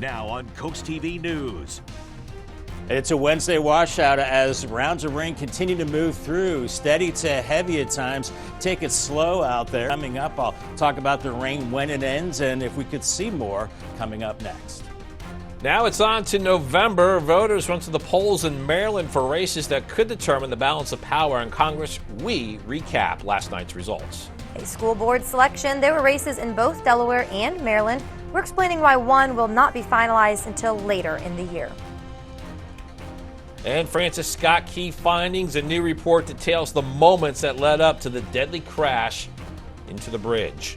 Now on CoastTV News. It's a Wednesday washout as rounds of rain continue to move through. Steady to heavy at times. Take it slow out there. Coming up, I'll talk about the rain when it ends and if we could see more coming up next. Now it's on to November. Voters went to the polls in Maryland for races that could determine the balance of power in Congress. We recap last night's results. A school board selection. There were races in both Delaware and Maryland. We're explaining why one will not be finalized until later in the year. And Francis Scott key findings. A new report details the moments that led up to the deadly crash into the bridge.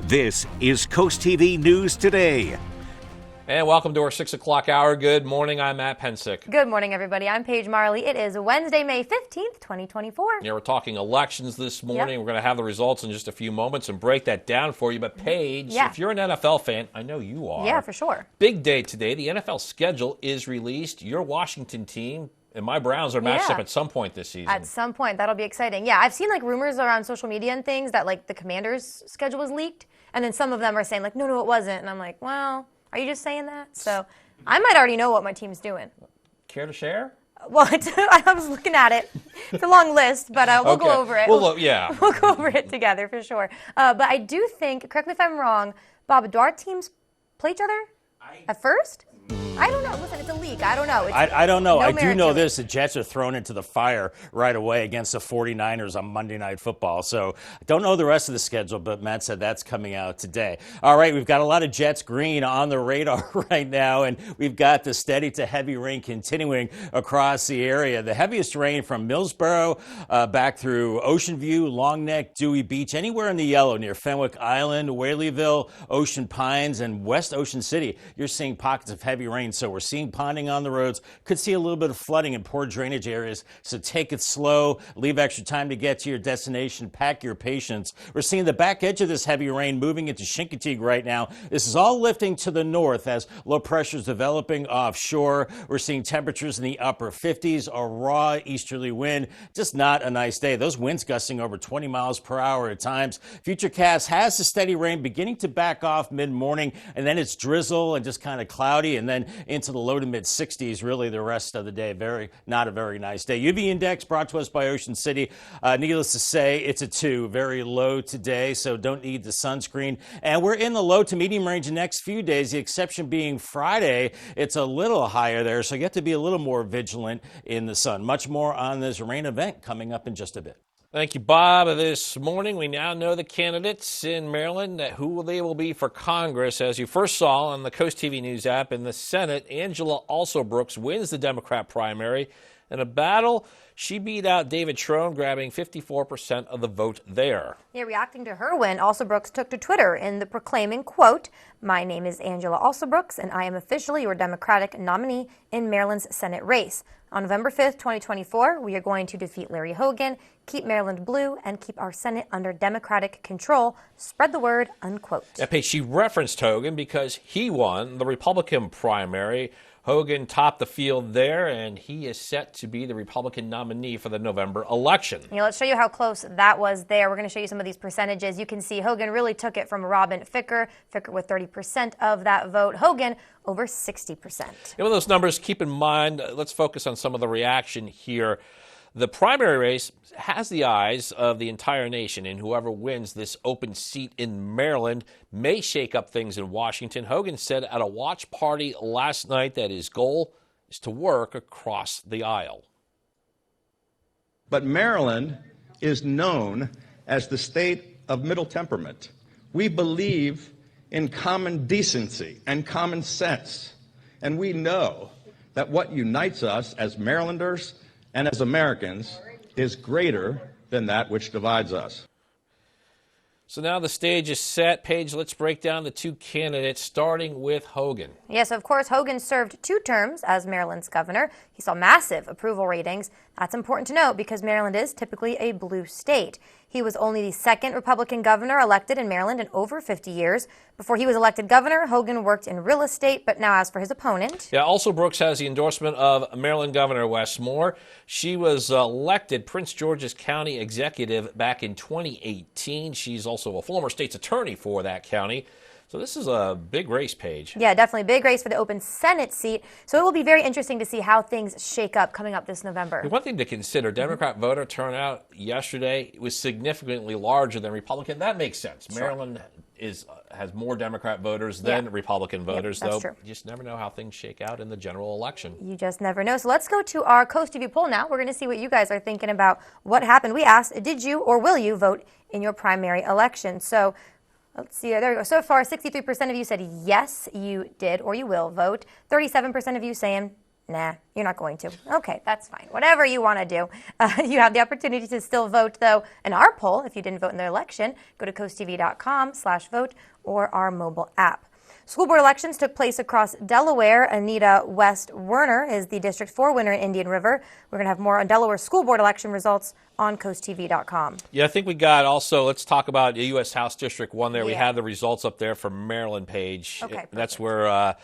This is CoastTV News Today. And welcome to our 6 o'clock hour. Good morning. I'm Matt Pensick. Good morning, everybody. I'm Paige Marley. It is Wednesday, May 15th, 2024. Yeah, we're talking elections this morning. Yep. We're going to have the results in just a few moments and break that down for you. But Paige, if you're an NFL fan, I know you are. Yeah, for sure. Big day today. The NFL schedule is released. Your Washington team and my Browns are matched up at some point this season. At some point. That'll be exciting. Yeah, I've seen rumors around social media and things that the Commanders' schedule was leaked. And then some of them are saying no, it wasn't. And I'm like, well, are you just saying that? So I might already know what my team's doing. Care to share? Well, I was looking at it. It's a long list, but we'll go over it. We'll go over it together for sure. But I do think, correct me if I'm wrong, Bob, do our teams play each other at first? I don't know. Listen, it's a leak. I don't know. I don't know. I do know this. The Jets are thrown into the fire right away against the 49ers on Monday Night Football. So I don't know the rest of the schedule, but Matt said that's coming out today. All right, we've got a lot of Jets green on the radar right now, and we've got the steady to heavy rain continuing across the area. The heaviest rain from Millsboro back through Ocean View, Long Neck, Dewey Beach, anywhere in the yellow near Fenwick Island, Whaleyville, Ocean Pines, and West Ocean City. You're seeing pockets of heavy rain. So we're seeing ponding on the roads. Could see a little bit of flooding in poor drainage areas. So take it slow. Leave extra time to get to your destination. Pack your patience. We're seeing the back edge of this heavy rain moving into Chincoteague right now. This is all lifting to the north as low pressure is developing offshore. We're seeing temperatures in the upper 50s, a raw easterly wind. Just not a nice day. Those winds gusting over 20 miles per hour at times. Futurecast has the steady rain beginning to back off mid-morning, and then it's drizzle and just kind of cloudy, and then into the low to mid 60s really the rest of the day. Not a very nice day. UV index brought to us by Ocean City. Needless to say, it's a 2. Very low today, so don't need the sunscreen. And we're in the low to medium range the next few days, the exception being Friday. It's a little higher there, so you have to be a little more vigilant in the sun. Much more on this rain event coming up in just a bit. Thank you, Bob. This morning, we now know the candidates in Maryland, who they will be for Congress. As you first saw on the CoastTV News app, in the Senate, Angela Alsobrooks wins the Democrat primary. In a battle, she beat out David Trone, grabbing 54% of the vote there. Yeah, reacting to her win, Alsobrooks took to Twitter in the proclaiming, quote, "My name is Angela Alsobrooks, and I am officially your Democratic nominee in Maryland's Senate race. On November 5th, 2024, we are going to defeat Larry Hogan, keep Maryland blue, and keep our Senate under Democratic control. Spread the word," unquote. She referenced Hogan because he won the Republican primary. Hogan topped the field there, and he is set to be the Republican nominee for the November election. Yeah, let's show you how close that was there. We're going to show you some of these percentages. You can see Hogan really took it from Robin Ficker. Ficker with 30% of that vote. Hogan over 60%. And with those numbers, keep in mind, let's focus on some of the reaction here. The primary race has the eyes of the entire nation, and whoever wins this open seat in Maryland may shake up things in Washington. Hogan said at a watch party last night that his goal is to work across the aisle. But Maryland is known as the state of middle temperament. We believe in common decency and common sense, and we know that what unites us as Marylanders and as Americans is greater than that which divides us. So now the stage is set. Paige, let's break down the two candidates, starting with Hogan. Yes, of course, Hogan served 2 terms as Maryland's governor. He saw massive approval ratings. That's important to note because Maryland is typically a blue state. He was only the 2nd Republican governor elected in Maryland in over 50 years. Before he was elected governor, Hogan worked in real estate, but now as for his opponent. Yeah, also Brooks has the endorsement of Maryland Governor Wes Moore. She was elected Prince George's County executive back in 2018. She's also a former state's attorney for that county. So this is a big race, Paige. Yeah, definitely. Big race for the open Senate seat. So it will be very interesting to see how things shake up coming up this November. One thing to consider, Democrat voter turnout yesterday was significantly larger than Republican. That makes sense. Sure. Maryland has more Democrat voters than Republican voters, that's though true. you just never know how things shake out in the general election. You just never know. So let's go to our Coast TV poll now. We're going to see what you guys are thinking about what happened. We asked, did you or will you vote in your primary election? So let's see. There we go. So far, 63% of you said yes, you did or you will vote. 37% of you saying, nah, you're not going to. Okay, that's fine. Whatever you want to do. You have the opportunity to still vote, though, in our poll. If you didn't vote in the election, go to coasttv.com/vote or our mobile app. School board elections took place across Delaware. Anita West Werner is the District 4 winner in Indian River. We're going to have more on Delaware school board election results on coasttv.com. Yeah, I think we got also, let's talk about the U.S. House District 1 there. We Yeah. have the results up there for Maryland, Page. Okay, That's perfect. where,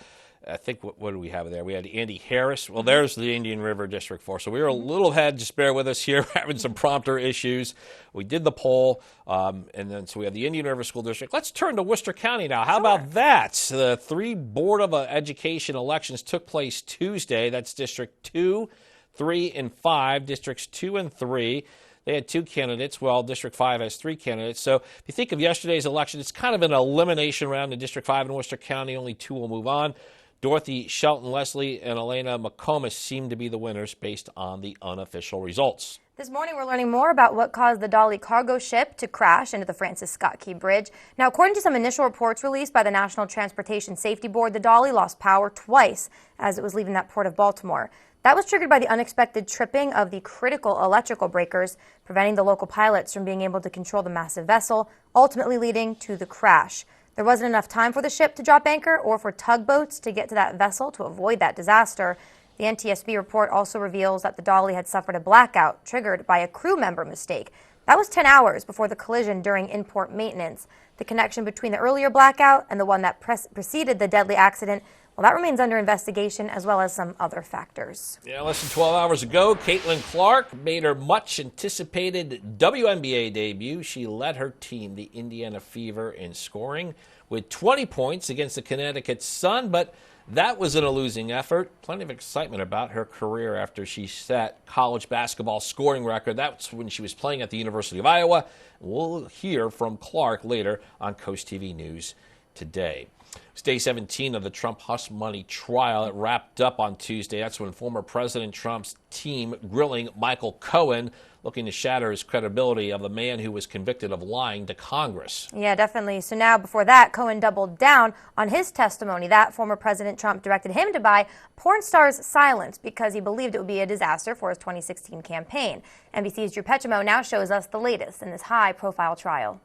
I think, what do we have there? We had Andy Harris. Well, there's the Indian River District 4. So we were a little ahead. Just bear with us here. We're having some prompter issues. We did the poll, and then so we have the Indian River School District. Let's turn to Worcester County now. How about that? The 3 Board of Education elections took place Tuesday. That's District 2, 3, and 5. Districts 2 and 3. They had 2 candidates. Well, District 5 has 3 candidates. So if you think of yesterday's election, it's kind of an elimination round in District 5 in Worcester County. Only 2 will move on. Dorothy Shelton Leslie and Elena McComas seem to be the winners based on the unofficial results. This morning, we're learning more about what caused the Dolly cargo ship to crash into the Francis Scott Key Bridge. Now, according to some initial reports released by the National Transportation Safety Board, the Dolly lost power twice as it was leaving that port of Baltimore. That was triggered by the unexpected tripping of the critical electrical breakers, preventing the local pilots from being able to control the massive vessel, ultimately leading to the crash. There wasn't enough time for the ship to drop anchor or for tugboats to get to that vessel to avoid that disaster. The NTSB report also reveals that the Dolly had suffered a blackout triggered by a crew member mistake. That was 10 hours before the collision during in-port maintenance. The connection between the earlier blackout and the one that preceded the deadly accident, well, that remains under investigation, as well as some other factors. Yeah, less than 12 hours ago, Caitlin Clark made her much-anticipated WNBA debut. She led her team, the Indiana Fever, in scoring with 20 points against the Connecticut Sun, but that was in a losing effort. Plenty of excitement about her career after she set college basketball scoring record. That's when she was playing at the University of Iowa. We'll hear from Clark later on Coast TV News today. It's day 17 of the Trump hush money trial. It wrapped up on Tuesday. That's when former President Trump's team grilling Michael Cohen, looking to shatter his credibility of the man who was convicted of lying to Congress. Yeah, definitely. So now, before that, Cohen doubled down on his testimony that former President Trump directed him to buy porn stars' silence because he believed it would be a disaster for his 2016 campaign. NBC's Drew Petchamo now shows us the latest in this high-profile trial.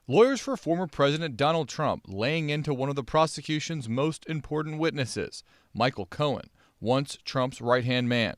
Lawyers for former President Donald Trump laying into one of the prosecution's most important witnesses, Michael Cohen, once Trump's right-hand man.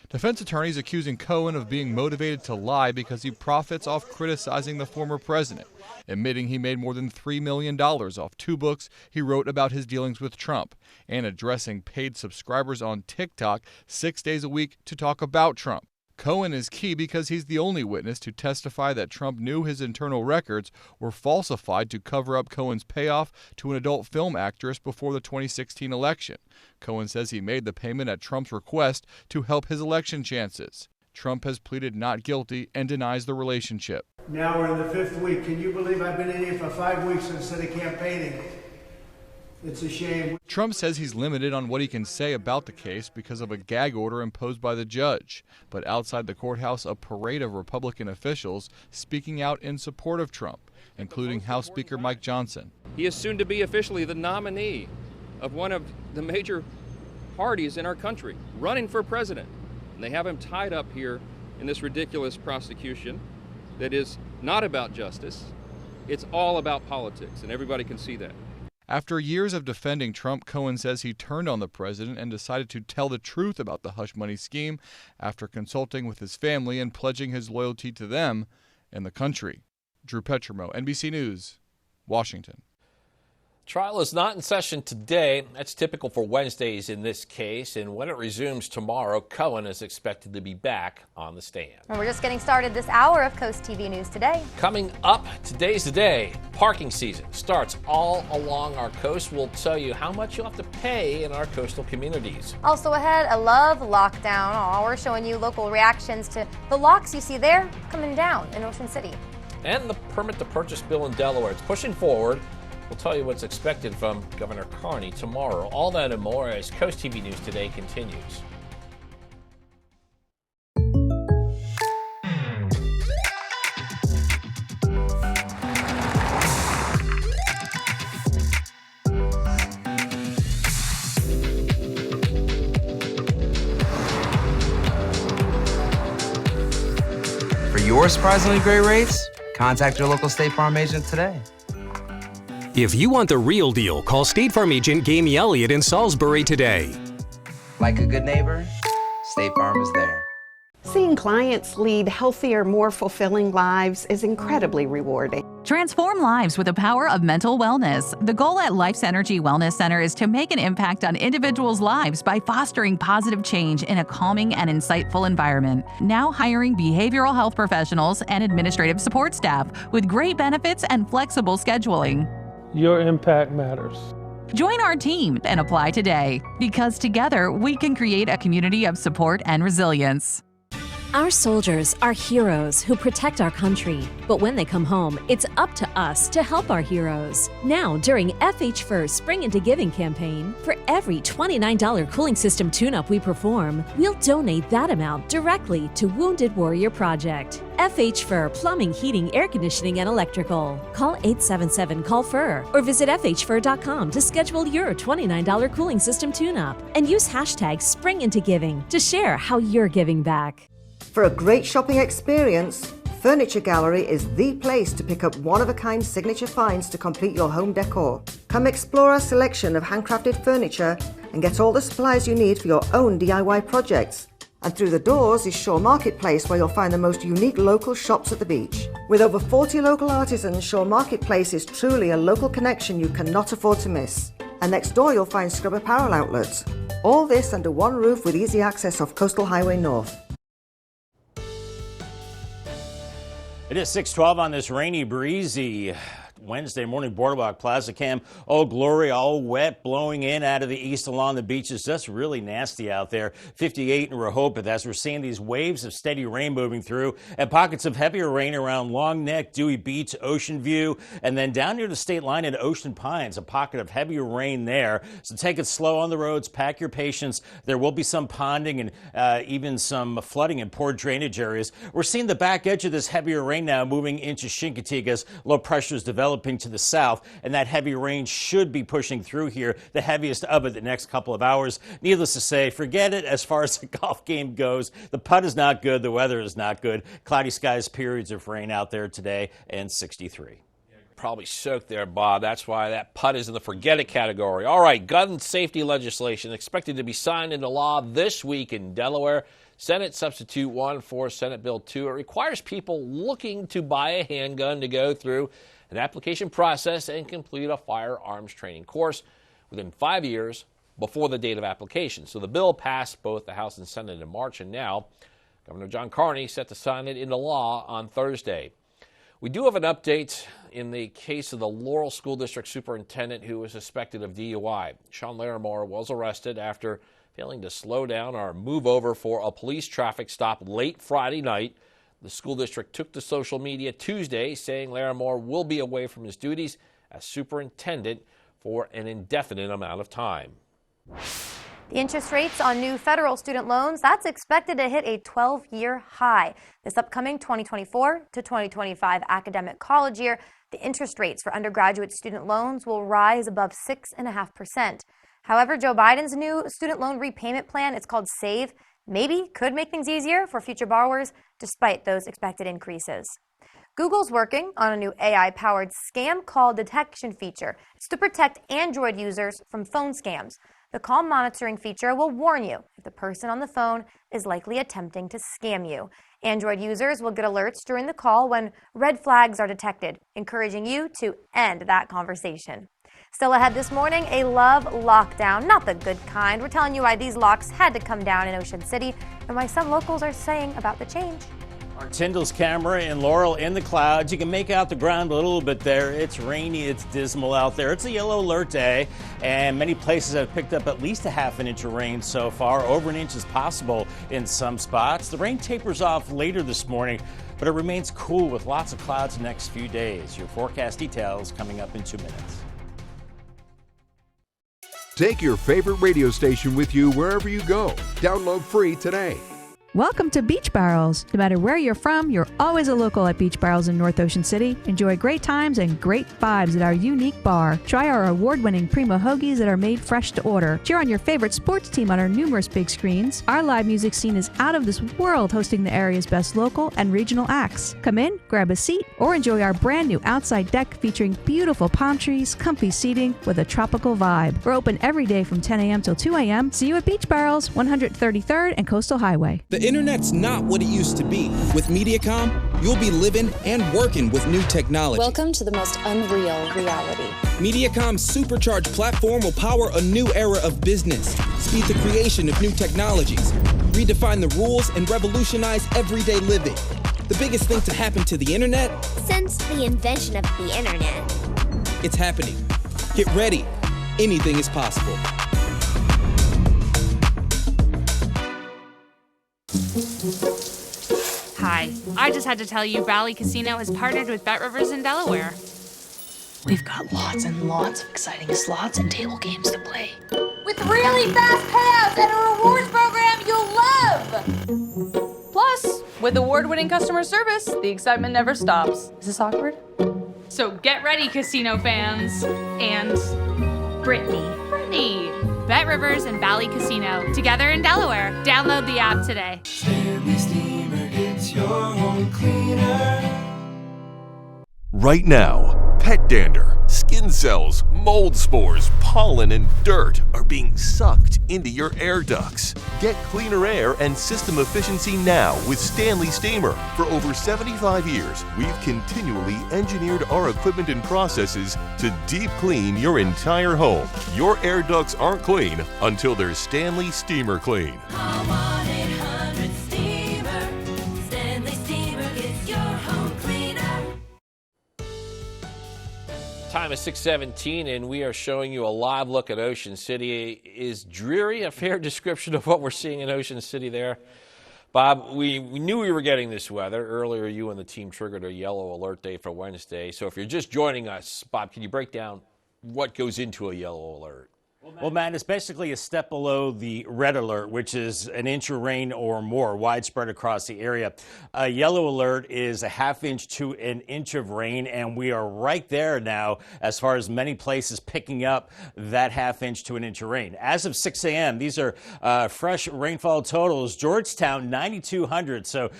Defense attorneys accusing Cohen of being motivated to lie because he profits off criticizing the former president, admitting he made more than $3 million off 2 books he wrote about his dealings with Trump, and addressing paid subscribers on TikTok 6 days a week to talk about Trump. Cohen is key because he's the only witness to testify that Trump knew his internal records were falsified to cover up Cohen's payoff to an adult film actress before the 2016 election. Cohen says he made the payment at Trump's request to help his election chances. Trump has pleaded not guilty and denies the relationship. Now we're in the 5th week. Can you believe I've been in here for 5 weeks instead of campaigning? It's a shame. Trump says he's limited on what he can say about the case because of a gag order imposed by the judge. But outside the courthouse, a parade of Republican officials speaking out in support of Trump, including House Speaker Mike Johnson. He is soon to be officially the nominee of one of the major parties in our country, running for president. And they have him tied up here in this ridiculous prosecution that is not about justice. It's all about politics, and everybody can see that. After years of defending Trump, Cohen says he turned on the president and decided to tell the truth about the hush money scheme after consulting with his family and pledging his loyalty to them and the country. Drew Petchamo, NBC News, Washington. Trial is not in session today. That's typical for Wednesdays in this case. And when it resumes tomorrow, Cohen is expected to be back on the stand. And we're just getting started this hour of Coast TV News Today. Coming up, today's the day. Parking season starts all along our coast. We'll tell you how much you'll have to pay in our coastal communities. Also ahead, a love lockdown. Oh, we're showing you local reactions to the locks you see there coming down in Ocean City. And the permit to purchase bill in Delaware. It's pushing forward. We'll tell you what's expected from Governor Carney tomorrow. All that and more as Coast TV News Today continues. For your surprisingly great rates, contact your local State Farm agent today. If you want the real deal, call State Farm agent Gamey Elliott in Salisbury today. Like a good neighbor, State Farm is there. Seeing clients lead healthier, more fulfilling lives is incredibly rewarding. Transform lives with the power of mental wellness. The goal at Life's Energy Wellness Center is to make an impact on individuals' lives by fostering positive change in a calming and insightful environment. Now hiring behavioral health professionals and administrative support staff with great benefits and flexible scheduling. Your impact matters. Join our team and apply today, because together we can create a community of support and resilience. Our soldiers are heroes who protect our country. But when they come home, it's up to us to help our heroes. Now, during FH First Spring Into Giving campaign, for every $29 cooling system tune-up we perform, we'll donate that amount directly to Wounded Warrior Project. FH Fur Plumbing, Heating, Air Conditioning, and Electrical. Call 877-CALL-FUR or visit FHFur.com to schedule your $29 cooling system tune-up. And use hashtag SpringIntoGiving to share how you're giving back. For a great shopping experience, Furniture Gallery is the place to pick up one-of-a-kind signature finds to complete your home decor. Come explore our selection of handcrafted furniture and get all the supplies you need for your own DIY projects. And through the doors is Shore Marketplace, where you'll find the most unique local shops at the beach. With over 40 local artisans, Shore Marketplace is truly a local connection you cannot afford to miss. And next door you'll find Scrub Apparel outlets. All this under one roof with easy access off Coastal Highway North. It is 6:12 on this rainy, breezy Wednesday morning. Boardwalk Plaza Cam. Oh, glory, all wet, blowing in out of the east along the beaches. Just really nasty out there. 58 in Rehoboth as we're seeing these waves of steady rain moving through, and pockets of heavier rain around Long Neck, Dewey Beach, Ocean View, and then down near the state line at Ocean Pines, a pocket of heavier rain there. So take it slow on the roads, pack your patience. There will be some ponding and even some flooding in poor drainage areas. We're seeing the back edge of this heavier rain now moving into Chincoteague as low pressure is developing to the south, and that heavy rain should be pushing through here, the heaviest of it the next couple of hours. Needless to say, forget it as far as the golf game goes. The putt is not good. The weather is not good. Cloudy skies, periods of rain out there today, and 63. Probably soaked there, Bob. That's why that putt is in the forget it category. All right, gun safety legislation expected to be signed into law this week in Delaware. Senate Substitute 1 for Senate Bill 2. It requires people looking to buy a handgun to go through an application process and complete a firearms training course within 5 years before the date of application. So the bill passed both the House and Senate in March, and now Governor John Carney set to sign it into law on Thursday. We do have an update in the case of the Laurel School District Superintendent who was suspected of DUI. Sean Larimore was arrested after failing to slow down or move over for a police traffic stop late Friday night. The school district took to social media Tuesday saying Larimore will be away from his duties as superintendent for an indefinite amount of time. The interest rates on new federal student loans, that's expected to hit a 12-year high. This upcoming 2024 to 2025 academic college year, the interest rates for undergraduate student loans will rise above 6.5%. However, Joe Biden's new student loan repayment plan, it's called SAVE, maybe could make things easier for future borrowers despite those expected increases. Google's working on a new AI-powered scam call detection feature. It's to protect Android users from phone scams. The call monitoring feature will warn you if the person on the phone is likely attempting to scam you. Android users will get alerts during the call when red flags are detected, encouraging you to end that conversation. Still ahead this morning, a love lockdown, not the good kind. We're telling you why these locks had to come down in Ocean City and why some locals are saying about the change. Our Tyndall's camera in Laurel in the clouds. You can make out the ground a little bit there. It's rainy, it's dismal out there. It's a yellow alert day, and many places have picked up at least a half an inch of rain so far. Over an inch is possible in some spots. The rain tapers off later this morning, but it remains cool with lots of clouds the next few days. Your forecast details coming up in 2 minutes. Take your favorite radio station with you wherever you go. Download free today. Welcome to Beach Barrels. No matter where you're from, you're always a local at Beach Barrels in North Ocean City. Enjoy great times and great vibes at our unique bar. Try our award-winning Primo Hoagies that are made fresh to order. Cheer on your favorite sports team on our numerous big screens. Our live music scene is out of this world, hosting the area's best local and regional acts. Come in, grab a seat, or enjoy our brand new outside deck featuring beautiful palm trees, comfy seating with a tropical vibe. We're open every day from 10 a.m. till 2 a.m. See you at Beach Barrels, 133rd and Coastal Highway. The internet's not what it used to be. With MediaCom, you'll be living and working with new technology. Welcome to the most unreal reality. MediaCom's supercharged platform will power a new era of business, speed the creation of new technologies, redefine the rules, and revolutionize everyday living. The biggest thing to happen to the internet? Since the invention of the internet. It's happening. Get ready. Anything is possible. Hi, I just had to tell you Valley Casino has partnered with BetRivers in Delaware. We've got lots and lots of exciting slots and table games to play. With really fast payouts and a rewards program you'll love! Plus, with award-winning customer service, the excitement never stops. Is this awkward? So get ready, casino fans. And Brittany. BetRivers and Valley Casino, together in Delaware. Download the app today. Right now, pet dander, skin cells, mold spores, pollen, and dirt are being sucked into your air ducts. Get cleaner air and system efficiency now with Stanley Steamer. For over 75 years, we've continually engineered our equipment and processes to deep clean your entire home. Your air ducts aren't clean until they're Stanley Steamer clean. Time is 6:17, and we are showing you a live look at Ocean City. Is dreary a fair description of what we're seeing in Ocean City there? Bob, we knew we were getting this weather. Earlier, you and the team triggered a yellow alert day for Wednesday. So if you're just joining us, Bob, can you break down what goes into a yellow alert? Well, Matt, it's basically a step below the red alert, which is an inch of rain or more widespread across the area. A yellow alert is a half inch to an inch of rain, and we are right there now as far as many places picking up that half inch to an inch of rain. As of 6 a.m., these are fresh rainfall totals. Georgetown, 9,200, so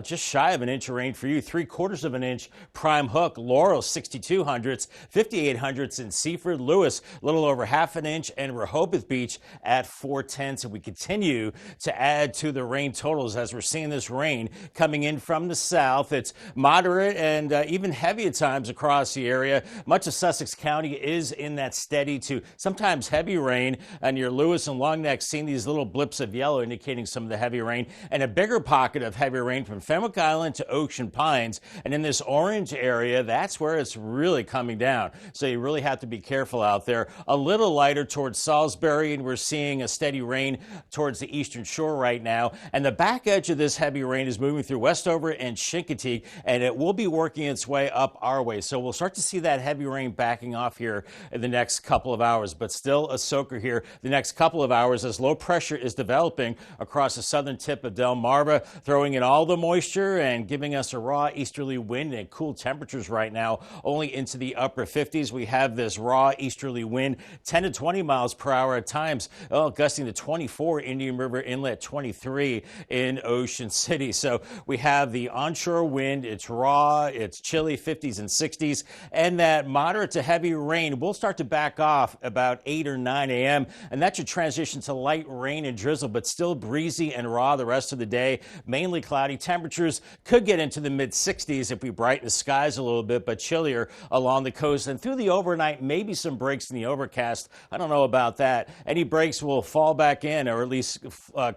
just shy of an inch of rain for you. 3/4 of an inch. Prime Hook, Laurel, 6,200s, 5,800s in Seaford. Lewis, a little over half an inch. And Rehoboth Beach at 4/10. So we continue to add to the rain totals as we're seeing this rain coming in from the south. It's moderate and even heavy at times across the area. Much of Sussex County is in that steady to sometimes heavy rain. And near Lewis and Long Neck, seeing these little blips of yellow indicating some of the heavy rain. And a bigger pocket of heavy rain from Fenwick Island to Ocean Pines. And in this orange area, that's where it's really coming down. So you really have to be careful out there. A little lighter towards Salisbury, and we're seeing a steady rain towards the eastern shore right now. And the back edge of this heavy rain is moving through Westover and Chincoteague, and it will be working its way up our way. So we'll start to see that heavy rain backing off here in the next couple of hours, but still a soaker here the next couple of hours as low pressure is developing across the southern tip of Delmarva, throwing in all the moisture and giving us a raw easterly wind and cool temperatures right now, only into the upper 50s. We have this raw easterly wind, 10 to 20 miles per hour at times, gusting to 24 Indian River Inlet, 23 in Ocean City. So we have the onshore wind. It's raw, it's chilly, 50s and 60s, and that moderate to heavy rain will start to back off about 8 or 9 a.m., and that should transition to light rain and drizzle, but still breezy and raw the rest of the day. Mainly cloudy. Temperatures could get into the mid-60s if we brighten the skies a little bit, but chillier along the coast. And through the overnight, maybe some breaks in the overcast. I don't know about that. Any breaks will fall back in, or at least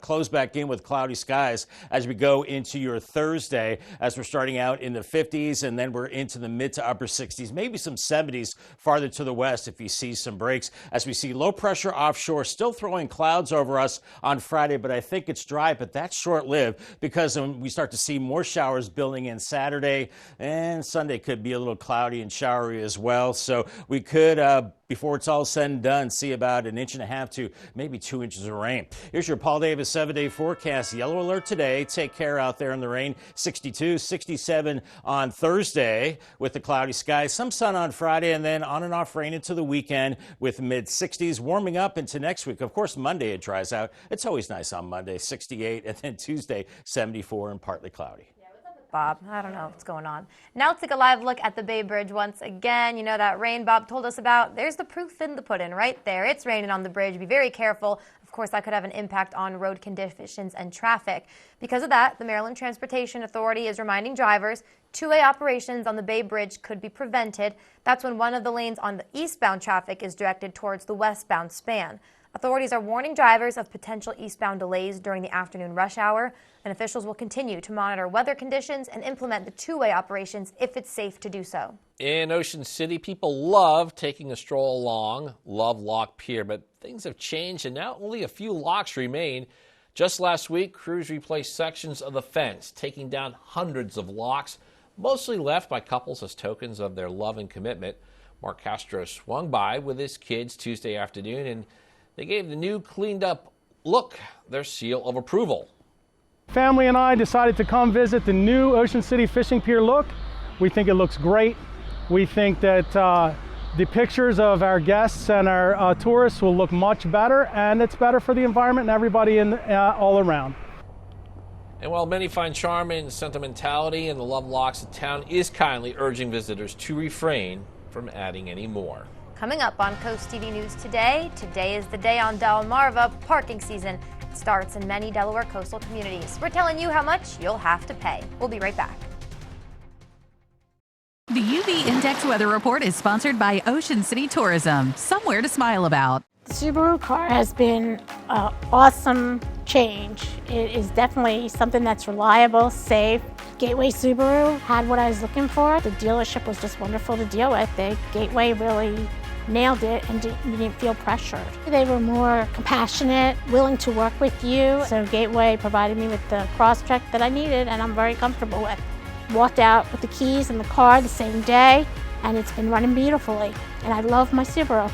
close back in with cloudy skies as we go into your Thursday, as we're starting out in the 50s, and then we're into the mid to upper 60s, maybe some 70s farther to the west if you see some breaks, as we see low pressure offshore still throwing clouds over us on Friday, but I think it's dry, but that's short-lived, because we start to see more showers building in Saturday, and Sunday could be a little cloudy and showery as well. So we could, before it's all said and done, see about 1.5 inches to maybe 2 inches of rain. Here's your Paul Davis 7-day forecast. Yellow alert today. Take care out there in the rain. 62, 67 on Thursday with the cloudy skies. Some sun on Friday, and then on and off rain into the weekend with mid-60s. Warming up into next week. Of course, Monday it dries out. It's always nice on Monday, 68, and then Tuesday, 74 and partly cloudy. Bob, I don't know what's going on. Now let's take a live look at the Bay Bridge once again. You know that rain Bob told us about? There's the proof in the pudding right there. It's raining on the bridge. Be very careful. Of course, that could have an impact on road conditions and traffic. Because of that, the Maryland Transportation Authority is reminding drivers two-way operations on the Bay Bridge could be prevented. That's when one of the lanes on the eastbound traffic is directed towards the westbound span. Authorities are warning drivers of potential eastbound delays during the afternoon rush hour, and officials will continue to monitor weather conditions and implement the two-way operations if it's safe to do so. In Ocean City, people love taking a stroll along Lovelock Pier, but things have changed and now only a few locks remain. Just last week, crews replaced sections of the fence, taking down hundreds of locks, mostly left by couples as tokens of their love and commitment. Mark Castro swung by with his kids Tuesday afternoon, and they gave the new cleaned up look their seal of approval. Family and I decided to come visit the new Ocean City Fishing Pier look. We think it looks great. We think that the pictures of our guests and our tourists will look much better, and it's better for the environment and everybody all around. And while many find charm in sentimentality in the love locks, the town is kindly urging visitors to refrain from adding any more. Coming up on Coast TV News today, today is the day on Delmarva. Parking season starts in many Delaware coastal communities. We're telling you how much you'll have to pay. We'll be right back. The UV Index Weather Report is sponsored by Ocean City Tourism. Somewhere to smile about. The Subaru car has been an awesome change. It is definitely something that's reliable, safe. Gateway Subaru had what I was looking for. The dealership was just wonderful to deal with. Gateway really nailed it, and you didn't feel pressured. They were more compassionate, willing to work with you. So Gateway provided me with the cross-check that I needed, and I'm very comfortable with. Walked out with the keys in the car the same day, and it's been running beautifully. And I love my Subaru.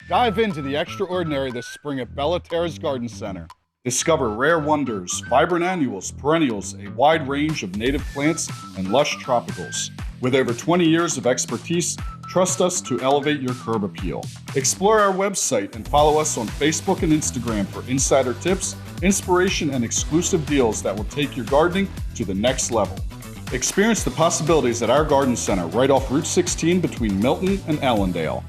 Dive into the extraordinary this spring at Bella Terrace Garden Center. Discover rare wonders, vibrant annuals, perennials, a wide range of native plants, and lush tropicals. With over 20 years of expertise, trust us to elevate your curb appeal. Explore our website and follow us on Facebook and Instagram for insider tips, inspiration, and exclusive deals that will take your gardening to the next level. Experience the possibilities at our garden center right off Route 16 between Milton and Allendale.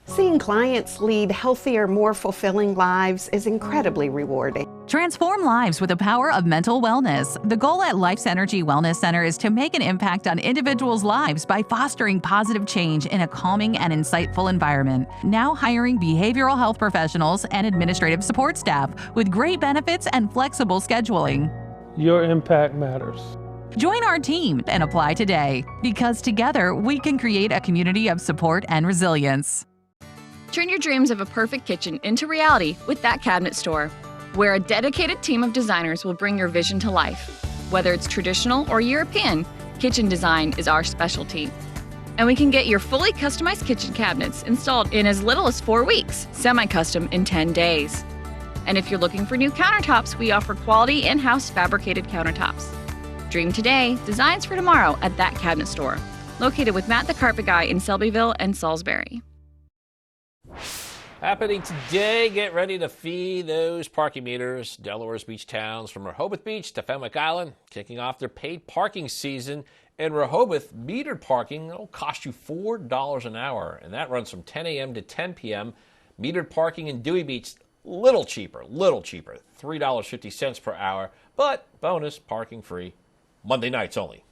Seeing clients lead healthier, more fulfilling lives is incredibly rewarding. Transform lives with the power of mental wellness. The goal at Life's Energy Wellness Center is to make an impact on individuals' lives by fostering positive change in a calming and insightful environment. Now hiring behavioral health professionals and administrative support staff with great benefits and flexible scheduling. Your impact matters. Join our team and apply today, because together we can create a community of support and resilience. Turn your dreams of a perfect kitchen into reality with That Cabinet Store, where a dedicated team of designers will bring your vision to life. Whether it's traditional or European, kitchen design is our specialty. And we can get your fully customized kitchen cabinets installed in as little as 4 weeks, semi-custom in 10 days. And if you're looking for new countertops, we offer quality in-house fabricated countertops. Dream today, designs for tomorrow at That Cabinet Store, located with Matt the Carpet Guy in Selbyville and Salisbury. Happening today, get ready to feed those parking meters. Delaware's beach towns from Rehoboth Beach to Fenwick Island kicking off their paid parking season. In Rehoboth, metered parking will cost you $4 an hour, and that runs from 10 a.m. to 10 p.m. Metered parking in Dewey Beach, little cheaper, $3.50 per hour, but bonus, parking free, Monday nights only.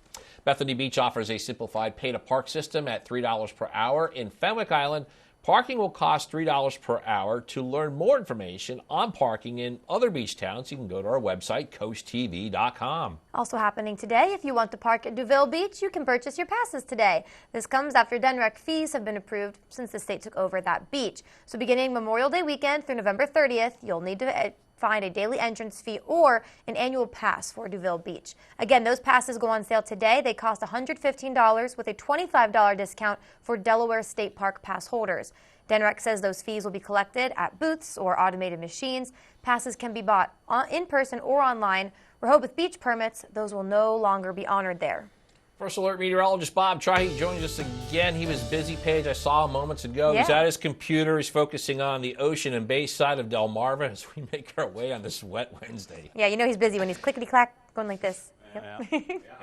Bethany Beach offers a simplified pay-to-park system at $3 per hour. In Fenwick Island, parking will cost $3 per hour. To learn more information on parking in other beach towns, you can go to our website, CoastTV.com. Also happening today, if you want to park at Duville Beach, you can purchase your passes today. This comes after DNREC fees have been approved since the state took over that beach. So beginning Memorial Day weekend through November 30th, you'll need to find a daily entrance fee or an annual pass for Duville Beach. Again, those passes go on sale today. They cost $115 with a $25 discount for Delaware State Park pass holders. DNREC says those fees will be collected at booths or automated machines. Passes can be bought in person or online. Rehoboth Beach permits, those will no longer be honored there. First Alert meteorologist Bob Trahey joins us again. He was busy, Paige. I saw him moments ago. Yeah. He's at his computer. He's focusing on the ocean and bay side of Delmarva as we make our way on this wet Wednesday. Yeah, you know he's busy when he's clickety-clack going like this. Yeah,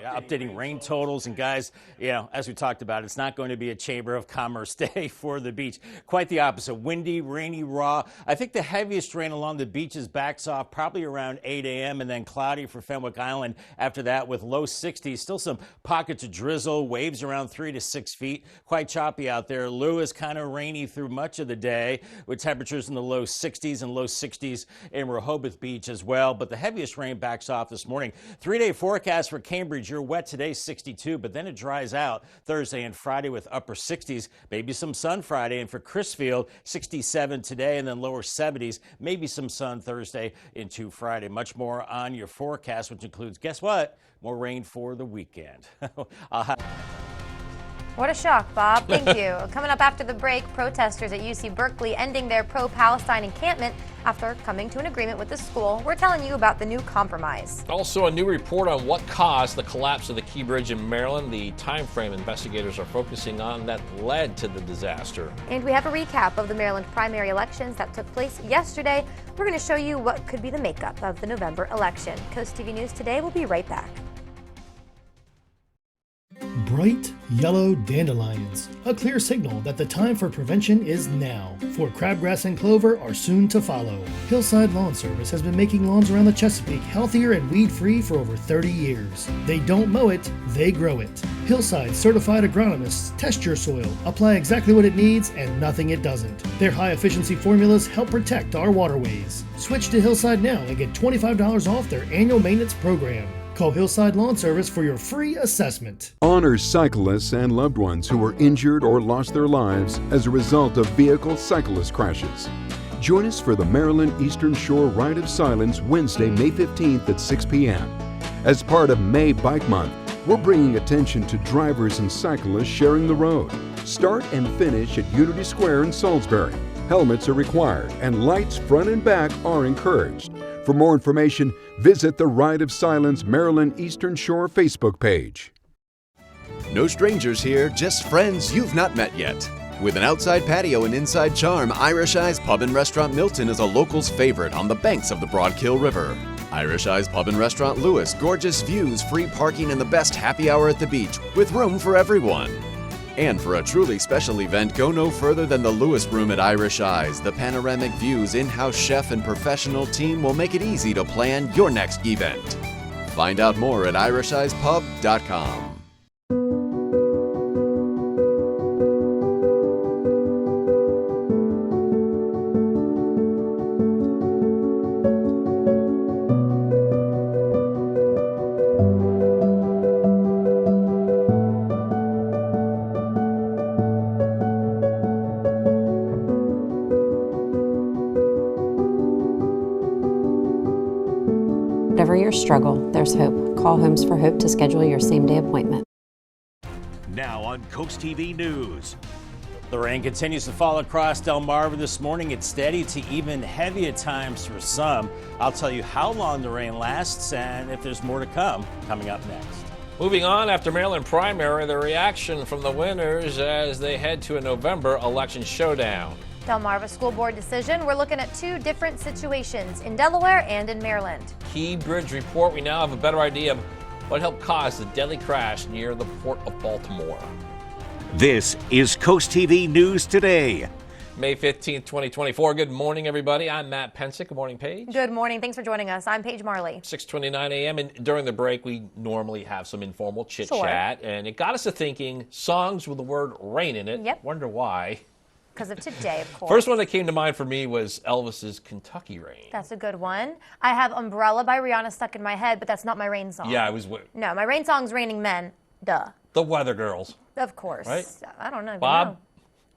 updating rain totals. And guys, as we talked about, it's not going to be a Chamber of Commerce day for the beach. Quite the opposite. Windy, rainy, raw. I think the heaviest rain along the beaches backs off probably around 8 a.m. and then cloudy for Fenwick Island after that with low 60s. Still some pockets of drizzle, waves around 3 to 6 feet. Quite choppy out there. Lewis kind of rainy through much of the day with temperatures in the low 60s and low 60s in Rehoboth Beach as well. But the heaviest rain backs off this morning. 3-day forecast for Cambridge. You're wet today, 62, but then it dries out Thursday and Friday with upper 60s, maybe some sun Friday. And for Crisfield, 67 today and then lower 70s, maybe some sun Thursday into Friday. Much more on your forecast, which includes, guess what? More rain for the weekend. What a shock, Bob. Thank you. Coming up after the break, protesters at UC Berkeley ending their pro-Palestine encampment after coming to an agreement with the school. We're telling you about the new compromise. Also, a new report on what caused the collapse of the Key Bridge in Maryland, the time frame investigators are focusing on that led to the disaster. And we have a recap of the Maryland primary elections that took place yesterday. We're going to show you what could be the makeup of the November election. Coast TV News Today will be right back. Bright yellow dandelions, a clear signal that the time for prevention is now. For crabgrass and clover are soon to follow. Hillside Lawn Service has been making lawns around the Chesapeake healthier and weed-free for over 30 years. They don't mow it, they grow it. Hillside certified agronomists test your soil, apply exactly what it needs and nothing it doesn't. Their high-efficiency formulas help protect our waterways. Switch to Hillside now and get $25 off their annual maintenance program. Call Hillside Lawn Service for your free assessment. Honor cyclists and loved ones who were injured or lost their lives as a result of vehicle cyclist crashes. Join us for the Maryland Eastern Shore Ride of Silence Wednesday, May 15th at 6 p.m. As part of May Bike Month, we're bringing attention to drivers and cyclists sharing the road. Start and finish at Unity Square in Salisbury. Helmets are required and lights front and back are encouraged. For more information, visit the Ride of Silence Maryland Eastern Shore Facebook page. No strangers here, just friends you've not met yet. With an outside patio and inside charm, Irish Eyes Pub and Restaurant Milton is a local's favorite on the banks of the Broadkill River. Irish Eyes Pub and Restaurant Lewis, gorgeous views, free parking, and the best happy hour at the beach, with room for everyone. And for a truly special event, go no further than the Lewis Room at Irish Eyes. The panoramic views, in-house chef, and professional team will make it easy to plan your next event. Find out more at irisheyespub.com. Whatever your struggle, there's hope. Call Homes for Hope to schedule your same-day appointment. Now on Coast TV News. The rain continues to fall across Delmarva this morning. It's steady to even heavy at times for some. I'll tell you how long the rain lasts and if there's more to come coming up next. Moving on, after Maryland primary, the reaction from the winners as they head to a November election showdown. Delmarva School Board decision. We're looking at two different situations in Delaware and in Maryland. Key Bridge report. We now have a better idea of what helped cause the deadly crash near the Port of Baltimore. This is Coast TV News Today. May 15th, 2024. Good morning, everybody. I'm Matt Pensick. Good morning, Paige. Good morning. Thanks for joining us. I'm Paige Marley. 6:29 a.m. And during the break, we normally have some informal chit-chat. And it got us to thinking songs with the word rain in it. Yep. Wonder why. Because of today, of course. First one that came to mind for me was Elvis's Kentucky Rain. That's a good one. I have Umbrella by Rihanna stuck in my head, but that's not my rain song. Yeah, it was... No, my rain song's Raining Men. Duh. The Weather Girls. Of course. Right? I don't know. Bob?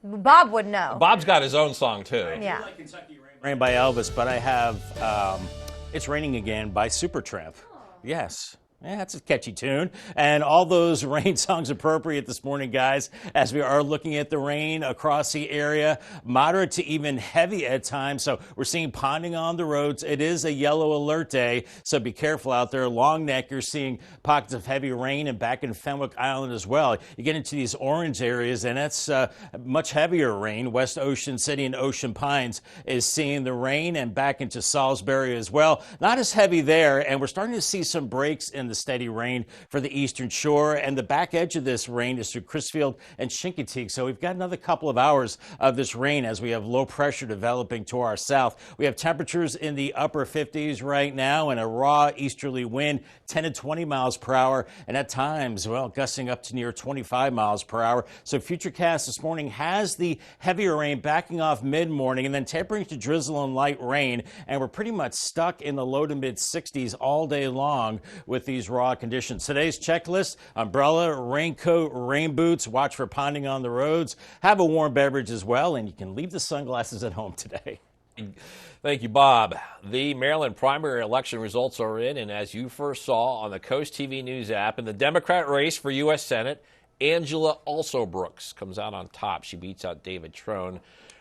Bob would know. Bob's got his own song, too. Yeah. I like Kentucky Rain by Elvis, but I have It's Raining Again by Supertramp. Yes. Yeah, that's a catchy tune. And all those rain songs appropriate this morning, guys, as we are looking at the rain across the area, moderate to even heavy at times. So we're seeing ponding on the roads. It is a yellow alert day, so be careful out there. Long Neck, you're seeing pockets of heavy rain, and back in Fenwick Island as well. You get into these orange areas, and that's much heavier rain. West Ocean City and Ocean Pines is seeing the rain, and back into Salisbury as well. Not as heavy there, and we're starting to see some breaks in the steady rain for the eastern shore, and the back edge of this rain is through Crisfield and Chincoteague. So we've got another couple of hours of this rain as we have low pressure developing to our south. We have temperatures in the upper 50s right now and a raw easterly wind 10 to 20 miles per hour, and at times, well, gusting up to near 25 miles per hour. So Futurecast this morning has the heavier rain backing off mid-morning and then tapering to drizzle and light rain, and we're pretty much stuck in the low to mid 60s all day long with these raw conditions. Today's checklist: umbrella, raincoat, rain boots, watch for ponding on the roads, have a warm beverage as well, and you can leave the sunglasses at home today. Thank you, Bob. The Maryland primary election results are in, and as you first saw on the Coast TV News app, in the Democrat race for U.S. Senate, Angela Alsobrooks comes out on top. She beats out David Trone,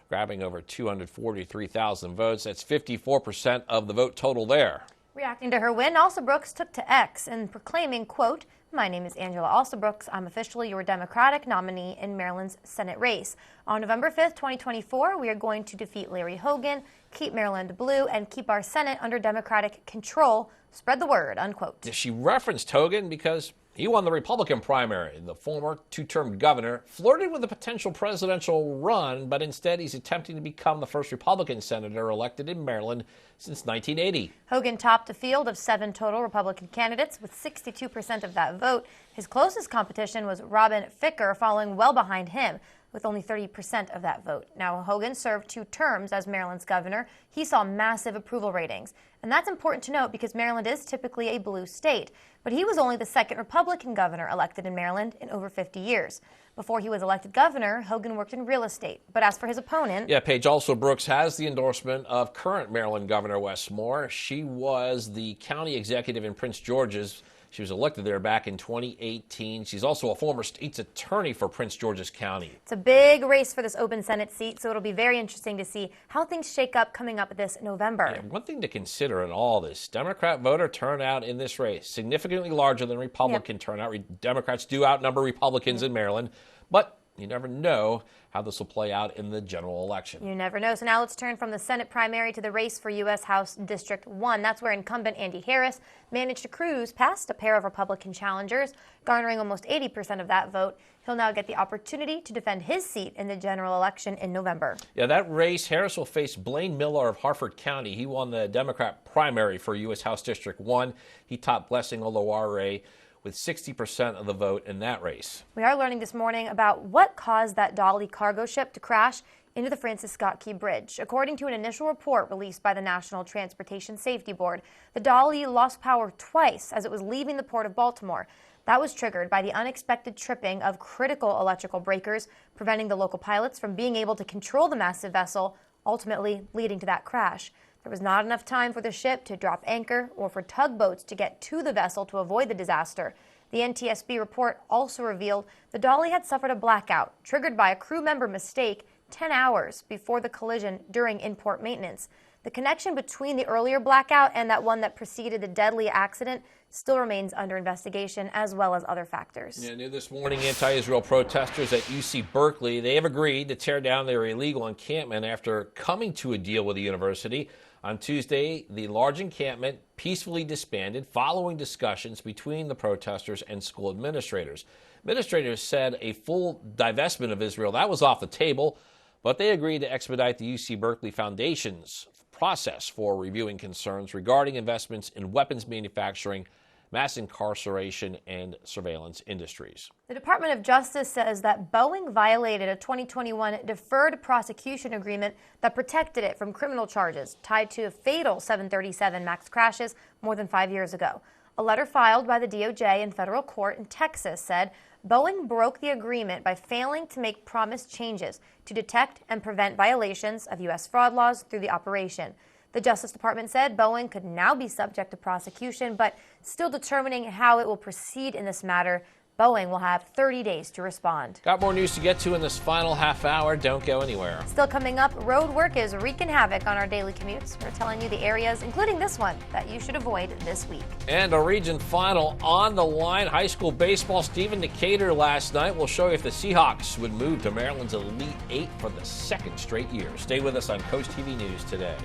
grabbing over 243,000 votes. That's 54% of the vote total there. Reacting to her win, Alsobrooks took to X and proclaiming, quote, "My name is Angela Alsobrooks. I'm officially your Democratic nominee in Maryland's Senate race. On November 5th, 2024, we are going to defeat Larry Hogan, keep Maryland blue, and keep our Senate under Democratic control. Spread the word," unquote. She referenced Hogan because he won the Republican primary. The former two-term governor flirted with a potential presidential run, but instead he's attempting to become the first Republican senator elected in Maryland since 1980. Hogan topped a field of 7 total Republican candidates with 62% of that vote. His closest competition was Robin Ficker, following well behind him with only 30% of that vote. Now, Hogan served 2 terms as Maryland's governor. He saw massive approval ratings. And that's important to note because Maryland is typically a blue state. But he was only the second Republican governor elected in Maryland in over 50 years. Before he was elected governor, Hogan worked in real estate. But as for his opponent... Yeah, Paige Alsobrooks has the endorsement of current Maryland Governor Wes Moore. She was the county executive in Prince George's. She was elected there back in 2018. She's also a former state's attorney for Prince George's County. It's a big race for this open Senate seat, so it'll be very interesting to see how things shake up coming up this November. Yeah, one thing to consider in all this, Democrat voter turnout in this race, significantly larger than Republican turnout. Democrats do outnumber Republicans in Maryland, but you never know how this will play out in the general election. You never know. So now let's turn from the Senate primary to the race for U.S. House District 1. That's where incumbent Andy Harris managed to cruise past a pair of Republican challengers, garnering almost 80% of that vote. He'll now get the opportunity to defend his seat in the general election in November. Yeah, that race, Harris will face Blaine Miller of Harford County. He won the Democrat primary for U.S. House District 1. He topped Blessing Olaware with 60% of the vote in that race. We are learning this morning about what caused that Dolly cargo ship to crash into the Francis Scott Key Bridge. According to an initial report released by the National Transportation Safety Board, the Dolly lost power twice as it was leaving the Port of Baltimore. That was triggered by the unexpected tripping of critical electrical breakers, preventing the local pilots from being able to control the massive vessel, ultimately leading to that crash. There was not enough time for the ship to drop anchor or for tugboats to get to the vessel to avoid the disaster. The NTSB report also revealed the Dolly had suffered a blackout triggered by a crew member mistake 10 hours before the collision during in-port maintenance. The connection between the earlier blackout and that one that preceded the deadly accident still remains under investigation, as well as other factors. Yeah, new this morning, anti-Israel protesters at UC Berkeley, they have agreed to tear down their illegal encampment after coming to a deal with the university. On Tuesday, the large encampment peacefully disbanded following discussions between the protesters and school administrators. Administrators said a full divestment of Israel, that was off the table, but they agreed to expedite the UC Berkeley Foundation's process for reviewing concerns regarding investments in weapons manufacturing, mass incarceration, and surveillance industries. The Department of Justice says that Boeing violated a 2021 deferred prosecution agreement that protected it from criminal charges tied to fatal 737 MAX crashes more than 5 years ago. A letter filed by the DOJ in federal court in Texas said Boeing broke the agreement by failing to make promised changes to detect and prevent violations of U.S. fraud laws through the operation. The Justice Department said Boeing could now be subject to prosecution, but still determining how it will proceed in this matter. Boeing will have 30 days to respond. Got more news to get to in this final half hour. Don't go anywhere. Still coming up, road work is wreaking havoc on our daily commutes. We're telling you the areas, including this one, that you should avoid this week. And a region final on the line. High school baseball, Stephen Decatur last night will show you if the Seahawks would move to Maryland's Elite Eight for the second straight year. Stay with us on Coast TV News today.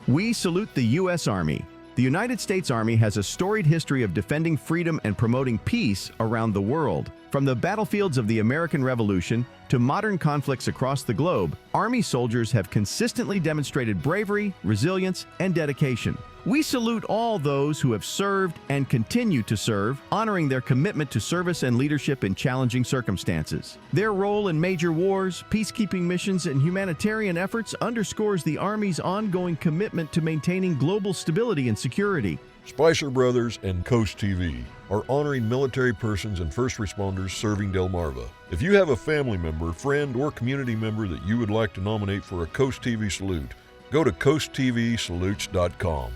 We salute the U.S. Army. The United States Army has a storied history of defending freedom and promoting peace around the world. From the battlefields of the American Revolution to modern conflicts across the globe, Army soldiers have consistently demonstrated bravery, resilience, and dedication. We salute all those who have served and continue to serve, honoring their commitment to service and leadership in challenging circumstances. Their role in major wars, peacekeeping missions, and humanitarian efforts underscores the Army's ongoing commitment to maintaining global stability and security. Spicer Brothers and Coast TV are honoring military persons and first responders serving Delmarva. If you have a family member, friend, or community member that you would like to nominate for a Coast TV salute, go to coasttvsalutes.com.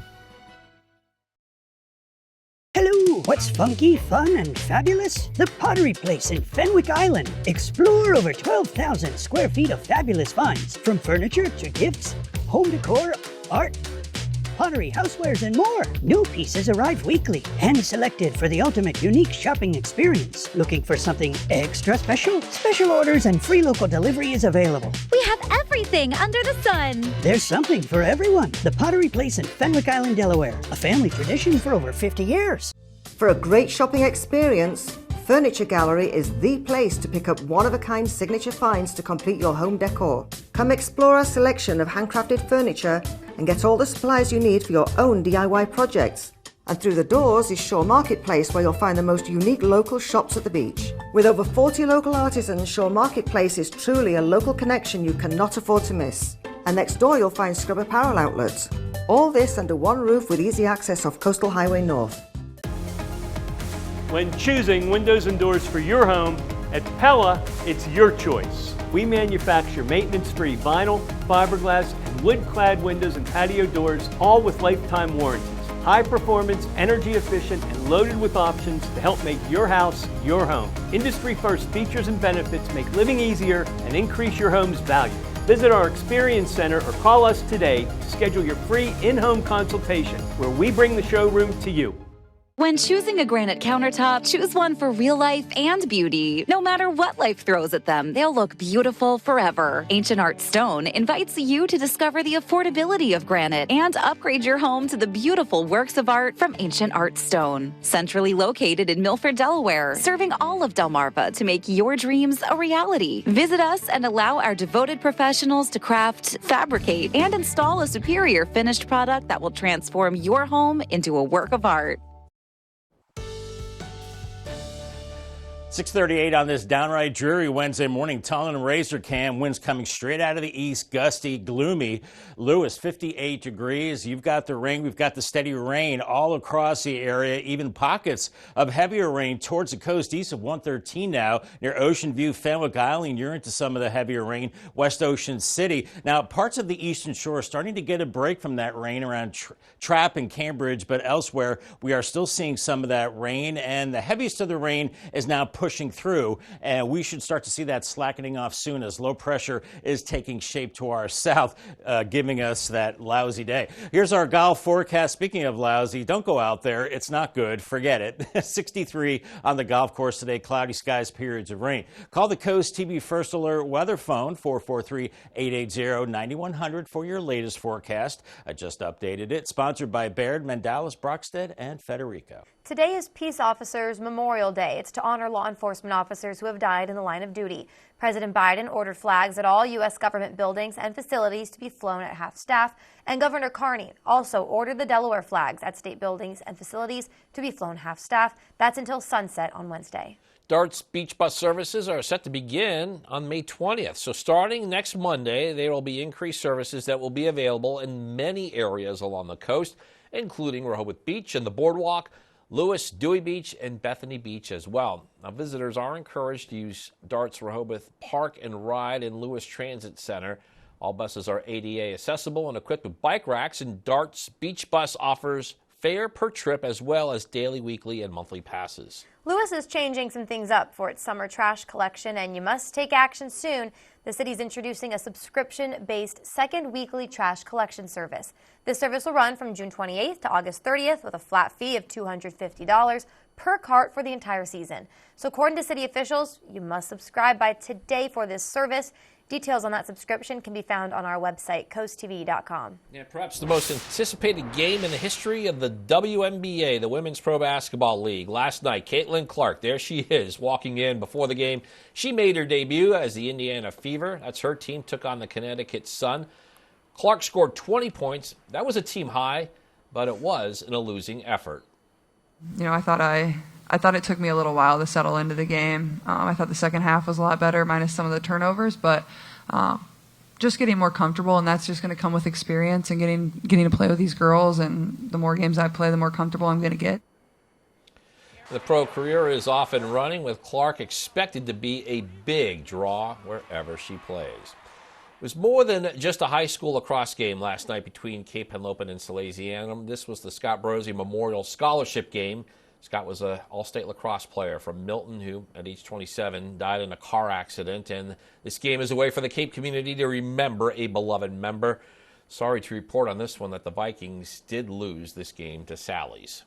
Hello! What's funky, fun, and fabulous? The Pottery Place in Fenwick Island. Explore over 12,000 square feet of fabulous finds, from furniture to gifts, home decor, art, pottery, housewares, and more. New pieces arrive weekly, hand-selected for the ultimate unique shopping experience. Looking for something extra special? Special orders and free local delivery is available. We have everything under the sun. There's something for everyone. The Pottery Place in Fenwick Island, Delaware. A family tradition for over 50 years. For a great shopping experience, Furniture Gallery is the place to pick up one-of-a-kind signature finds to complete your home decor. Come explore our selection of handcrafted furniture and get all the supplies you need for your own DIY projects. And through the doors is Shore Marketplace, where you'll find the most unique local shops at the beach. With over 40 local artisans, Shore Marketplace is truly a local connection you cannot afford to miss. And next door you'll find Scrub Apparel outlets. All this under one roof with easy access off Coastal Highway North. When choosing windows and doors for your home, at Pella, it's your choice. We manufacture maintenance-free vinyl, fiberglass, and wood-clad windows and patio doors, all with lifetime warranties. High performance, energy efficient, and loaded with options to help make your house your home. Industry-first features and benefits make living easier and increase your home's value. Visit our Experience Center or call us today to schedule your free in-home consultation, where we bring the showroom to you. When choosing a granite countertop, choose one for real life and beauty. No matter what life throws at them, they'll look beautiful forever. Ancient Art Stone invites you to discover the affordability of granite and upgrade your home to the beautiful works of art from Ancient Art Stone. Centrally located in Milford, Delaware, serving all of Delmarva to make your dreams a reality. Visit us and allow our devoted professionals to craft, fabricate, and install a superior finished product that will transform your home into a work of art. 6:38 on this downright dreary Wednesday morning. Tunnel and Razor Cam, winds coming straight out of the east, gusty, gloomy. Lewis, 58 degrees. You've got the rain. We've got the steady rain all across the area, even pockets of heavier rain towards the coast east of 113 now near Ocean View, Fenwick Island. You're into some of the heavier rain, West Ocean City. Now, parts of the eastern shore are starting to get a break from that rain around Trapp and Cambridge, but elsewhere we are still seeing some of that rain, and the heaviest of the rain is now pushing through, and we should start to see that slackening off soon as low pressure is taking shape to our south, giving us that lousy day. Here's our golf forecast. Speaking of lousy, don't go out there. It's not good. Forget it. 63 on the golf course today. Cloudy skies, periods of rain. Call the Coast TV First Alert weather phone, 443-880-9100 for your latest forecast. I just updated it. Sponsored by Baird, Mandalis, Brockstead, and Federico. Today is Peace Officers Memorial Day. It's to honor law enforcement officers who have died in the line of duty. President Biden ordered flags at all U.S. government buildings and facilities to be flown at half-staff, and Governor Carney also ordered the Delaware flags at state buildings and facilities to be flown half-staff. That's until sunset on Wednesday. Dart's beach bus services are set to begin on May 20th. So starting next Monday, there will be increased services that will be available in many areas along the coast, including Rehoboth Beach and the Boardwalk, Lewis, Dewey Beach, and Bethany Beach as well. Now, visitors are encouraged to use Dart's Rehoboth Park and Ride and Lewis Transit Center. All buses are ADA accessible and equipped with bike racks, and Dart's Beach Bus offers fare per trip as well as daily, weekly, and monthly passes. Lewis is changing some things up for its summer trash collection, and you must take action soon. The city's introducing a subscription-based second weekly trash collection service. This service will run from June 28th to August 30th with a flat fee of $250 per cart for the entire season. So according to city officials, you must subscribe by today for this service. Details on that subscription can be found on our website, CoastTV.com. Yeah, perhaps the most anticipated game in the history of the WNBA, the Women's Pro Basketball League. Last night, Caitlin Clark, there she is, walking in before the game. She made her debut as the Indiana Fever. That's her team, took on the Connecticut Sun. Clark scored 20 points. That was a team high, but it was in a losing effort. You know, I thought it took me a little while to settle into the game. I thought the second half was a lot better, minus some of the turnovers, but just getting more comfortable, and that's just going to come with experience and getting to play with these girls. And the more games I play, the more comfortable I'm going to get. The pro career is off and running, with Clark expected to be a big draw wherever she plays. It was more than just a high school lacrosse game last night between Cape Henlopen and Salesianum. This was the Scott Brosey Memorial Scholarship game. Scott was an all-state lacrosse player from Milton who, at age 27, died in a car accident. And this game is a way for the Cape community to remember a beloved member. Sorry to report on this one that the Vikings did lose this game to Sally's.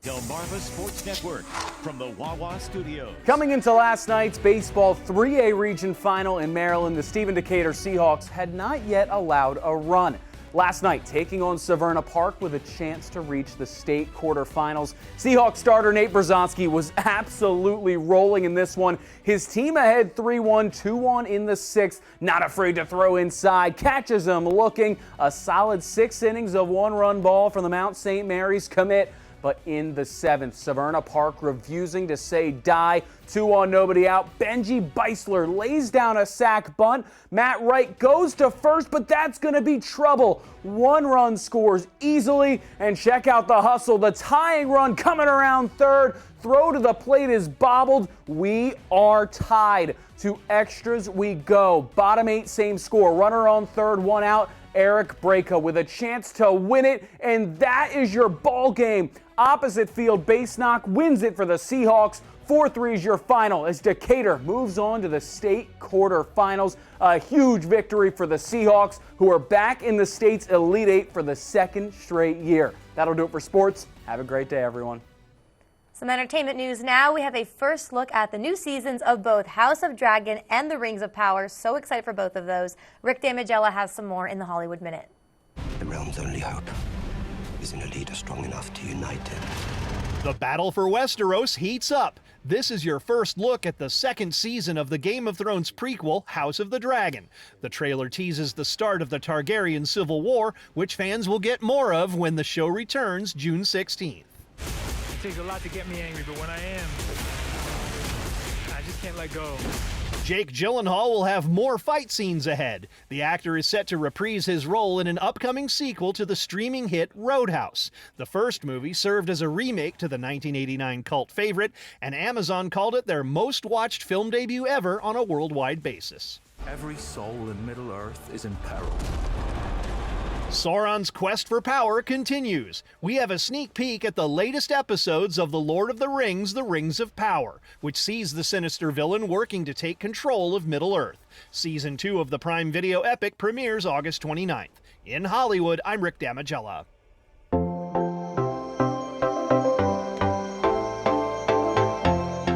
Delmarva Sports Network from the Wawa Studios. Coming into last night's baseball 3A region final in Maryland, the Stephen Decatur Seahawks had not yet allowed a run. Last night, taking on Severna Park with a chance to reach the state quarterfinals. Seahawks starter Nate Brzezowski was absolutely rolling in this one. His team ahead 3-1, 2-1 in the sixth. Not afraid to throw inside. Catches them looking. A solid 6 innings of one-run ball from the Mount St. Mary's commit. But in the seventh, Severna Park refusing to say die. 2 on, nobody out. Benji Beisler lays down a sack bunt. Matt Wright goes to first, but that's going to be trouble. 1 run scores easily, and check out the hustle. The tying run coming around third. Throw to the plate is bobbled. We are tied. To extras we go. Bottom 8, same score. Runner on third, 1 out. Eric Breka with a chance to win it, and that is your ball game. Opposite field base knock wins it for the Seahawks. 4-3 is your final as Decatur moves on to the state quarterfinals. A huge victory for the Seahawks, who are back in the state's Elite Eight for the 2nd straight year. That'll do it for sports. Have a great day, everyone. Some entertainment news now. We have a first look at the new seasons of both House of Dragon and The Rings of Power. So excited for both of those. Rick Damigella has some more in the Hollywood Minute. The realm's only hope is in a leader strong enough to unite it. The battle for Westeros heats up. This is your first look at the 2nd season of the Game of Thrones prequel, House of the Dragon. The trailer teases the start of the Targaryen Civil War, which fans will get more of when the show returns June 16th. It takes a lot to get me angry, but when I am, I just can't let go. Jake Gyllenhaal will have more fight scenes ahead. The actor is set to reprise his role in an upcoming sequel to the streaming hit Roadhouse. The first movie served as a remake to the 1989 cult favorite, and Amazon called it their most watched film debut ever on a worldwide basis. Every soul in Middle-earth is in peril. Sauron's quest for power continues. We have a sneak peek at the latest episodes of The Lord of the Rings of Power, which sees the sinister villain working to take control of Middle-earth. Season 2 of the Prime Video epic premieres August 29th. In Hollywood, I'm Rick Damigella.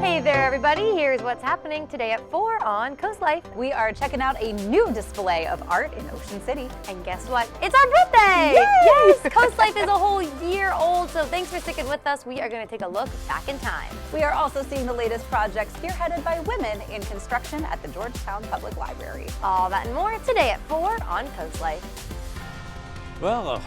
Hey there, everybody. Here's what's happening today at 4 on Coast Life. We are checking out a new display of art in Ocean City. And guess what? It's our birthday! Yay! Yes! Coast Life is a whole year old, so thanks for sticking with us. We are going to take a look back in time. We are also seeing the latest project spearheaded by women in construction at the Georgetown Public Library. All that and more today at 4 on Coast Life. Well,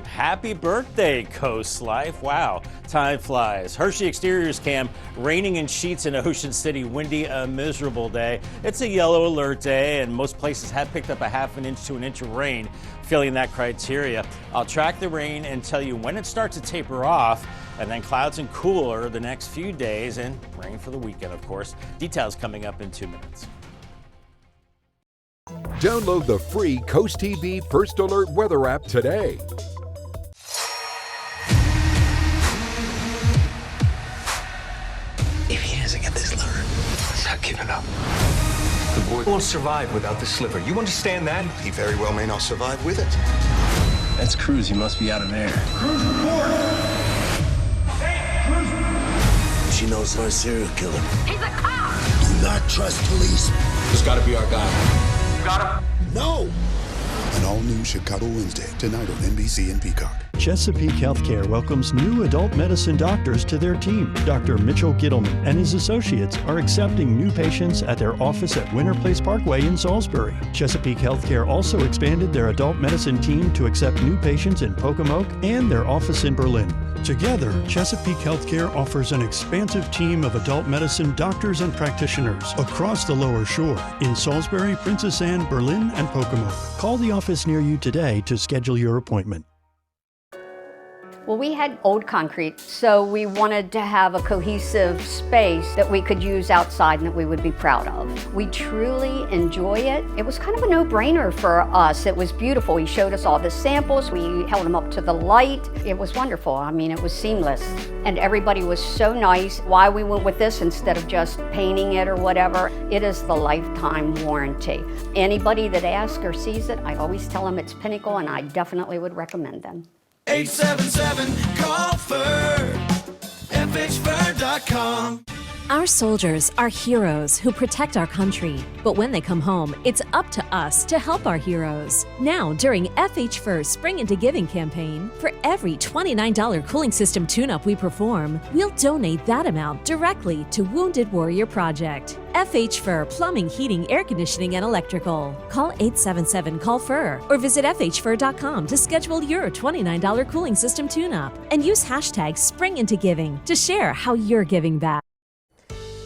happy birthday, Coast Life. Wow, time flies. Hershey Exteriors cam, raining in sheets in Ocean City, windy, a miserable day. It's a yellow alert day, and most places have picked up a half an inch to an inch of rain, filling that criteria. I'll track the rain and tell you when it starts to taper off, and then clouds and cooler the next few days, and rain for the weekend, of course. Details coming up in 2 minutes. Download the free CoastTV First Alert weather app today. If he doesn't get this lure, I'm not giving up. The boy won't survive without the sliver. You understand that? He very well may not survive with it. That's Cruz. He must be out of there. Cruz, report! Hey, Cruz! She knows our serial killer. He's a cop! Do not trust police. This gotta be our guy. Got him? No! An all-new Chicago Wednesday, tonight on NBC and Peacock. Chesapeake Healthcare welcomes new adult medicine doctors to their team. Dr. Mitchell Gittleman and his associates are accepting new patients at their office at Winter Place Parkway in Salisbury. Chesapeake Healthcare also expanded their adult medicine team to accept new patients in Pocomoke and their office in Berlin. Together, Chesapeake Healthcare offers an expansive team of adult medicine doctors and practitioners across the Lower Shore in Salisbury, Princess Anne, Berlin, and Pocomoke. Call the office near you today to schedule your appointment. Well, we had old concrete, so we wanted to have a cohesive space that we could use outside and that we would be proud of. We truly enjoy it. It was kind of a no-brainer for us. It was beautiful. He showed us all the samples. We held them up to the light. It was wonderful. I mean, it was seamless. And everybody was so nice. Why we went with this instead of just painting it or whatever, it is the lifetime warranty. Anybody that asks or sees it, I always tell them it's Pinnacle, and I definitely would recommend them. 877-CALL-FUR, FHFur.com. Our soldiers are heroes who protect our country. But when they come home, it's up to us to help our heroes. Now, during FH Fur's Spring Into Giving campaign, for every $29 cooling system tune-up we perform, we'll donate that amount directly to Wounded Warrior Project. FH Fur Plumbing, Heating, Air Conditioning, and Electrical. Call 877-CALL-FUR or visit FHFur.com to schedule your $29 cooling system tune-up. And use hashtag SpringIntoGiving to share how you're giving back.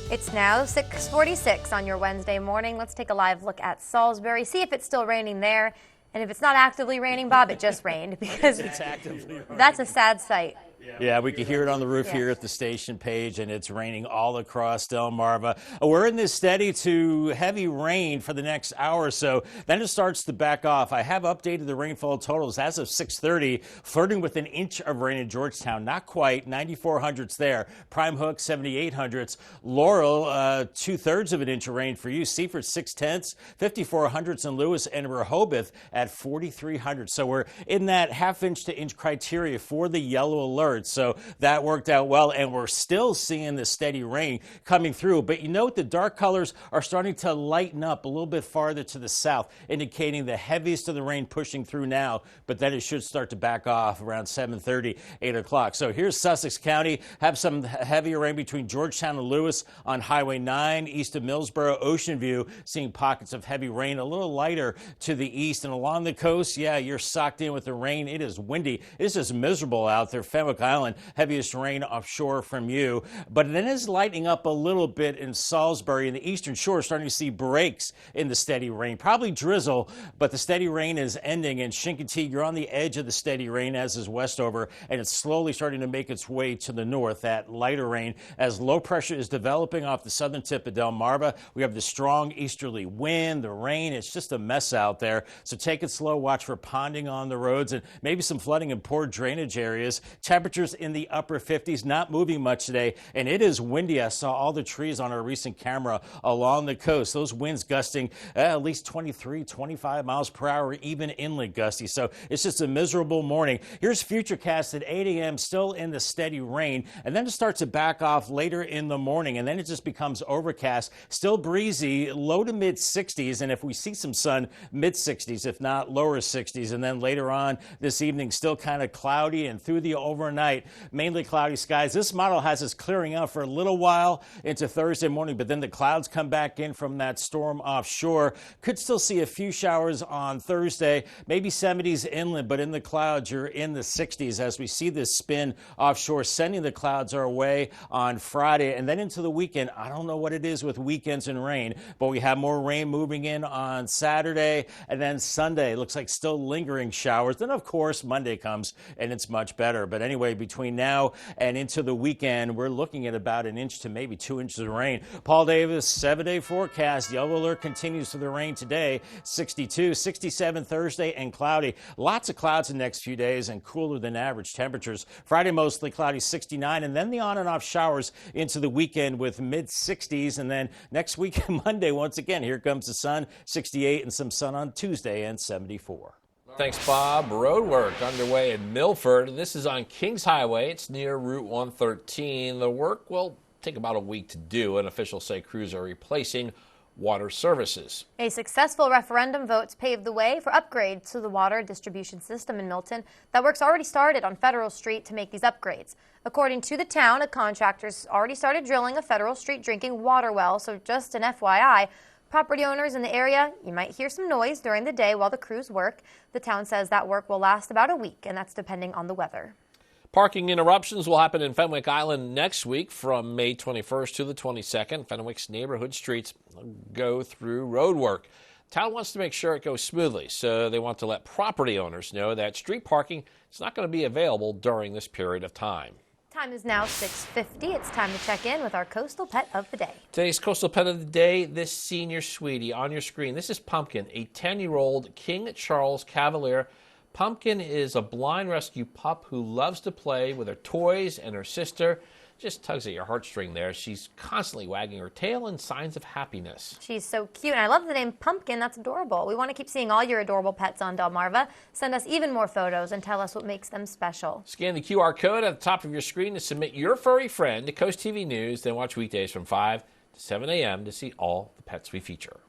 It's now 6:46 on your Wednesday morning. Let's take a live look at Salisbury, see if it's still raining there. And if it's not actively raining, Bob, it just rained, because It's actively raining. That's a sad sight. Yeah, we can hear it on the roof here at the station page, and it's raining all across Delmarva. We're in this steady to heavy rain for the next hour or so. Then it starts to back off. I have updated the rainfall totals as of 6:30, flirting with an inch of rain in Georgetown. Not quite, 9,400s there. Prime Hook, 7,800s. Laurel, 2/3 of an inch of rain for you. Seaford, 6/10, 5,400s in Lewis, and Rehoboth at 4,300. So we're in that half inch to inch criteria for the yellow alert. So that worked out well, and we're still seeing the steady rain coming through. But you note the dark colors are starting to lighten up a little bit farther to the south, indicating the heaviest of the rain pushing through now, but then it should start to back off around 7:30, 8 o'clock. So here's Sussex County. Have some heavier rain between Georgetown and Lewis on Highway 9, east of Millsboro, Ocean View, seeing pockets of heavy rain, a little lighter to the east. And along the coast, yeah, you're socked in with the rain. It is windy. It's just miserable out there. Fenwick Cook Island. Heaviest rain offshore from you. But it is lightening up a little bit in Salisbury and the Eastern Shore, starting to see breaks in the steady rain. Probably drizzle, but the steady rain is ending. And Chincoteague, you're on the edge of the steady rain, as is Westover, and it's slowly starting to make its way to the north. That lighter rain as low pressure is developing off the southern tip of Delmarva. We have the strong easterly wind, the rain. It's just a mess out there. So take it slow. Watch for ponding on the roads and maybe some flooding in poor drainage areas. Temperatures in the upper 50s, not moving much today, and it is windy. I saw all the trees on our recent camera along the coast. Those winds gusting at least 23, 25 miles per hour, even inland gusty. So it's just a miserable morning. Here's Futurecast at 8 a.m. still in the steady rain, and then it starts to back off later in the morning, and then it just becomes overcast, still breezy, low to mid 60s, and if we see some sun, mid 60s, if not lower 60s, and then later on this evening, still kind of cloudy, and through the overnight, mainly cloudy skies. This model has us clearing out for a little while into Thursday morning, but then the clouds come back in from that storm offshore. Could still see a few showers on Thursday, maybe 70s inland, but in the clouds, you're in the 60s as we see this spin offshore, sending the clouds our way on Friday. And then into the weekend, I don't know what it is with weekends and rain, but we have more rain moving in on Saturday, and then Sunday looks like still lingering showers. Then, of course, Monday comes and it's much better. But anyway, between now and into the weekend, we're looking at about an inch to maybe 2 inches of rain. Paul Davis, 7-day forecast. Yellow alert continues for the rain today. 62, 67 Thursday, and cloudy. Lots of clouds the next few days and cooler than average temperatures. Friday, mostly cloudy, 69, and then the on and off showers into the weekend with mid 60s. And then next week, Monday, once again, here comes the sun, 68, and some sun on Tuesday, and 74. Thanks, Bob. Road work underway in Milford. This is on Kings Highway. It's near Route 113. The work will take about a week to do, and officials say crews are replacing water services. A successful referendum votes paved the way for upgrades to the water distribution system in Milton. That work's already started on Federal Street to make these upgrades. According to the town, a contractor's already started drilling a Federal Street drinking water well, so just an FYI. Property owners in the area, you might hear some noise during the day while the crews work. The town says that work will last about a week, and that's depending on the weather. Parking interruptions will happen in Fenwick Island next week from May 21st to the 22nd. Fenwick's neighborhood streets go through road work. Town wants to make sure it goes smoothly, so they want to let property owners know that street parking is not going to be available during this period of time. Time is now 6:50. It's time to check in with our coastal pet of the day. Today's coastal pet of the day, this senior sweetie on your screen. This is Pumpkin, a 10-year-old King Charles Cavalier. Pumpkin is a blind rescue pup who loves to play with her toys and her sister. Just tugs at your heartstring there. She's constantly wagging her tail in signs of happiness. She's so cute, and I love the name Pumpkin. That's adorable. We want to keep seeing all your adorable pets on Delmarva. Send us even more photos and tell us what makes them special. Scan the QR code at the top of your screen to submit your furry friend to Coast TV News. Then watch weekdays from 5 to 7 a.m. to see all the pets we feature.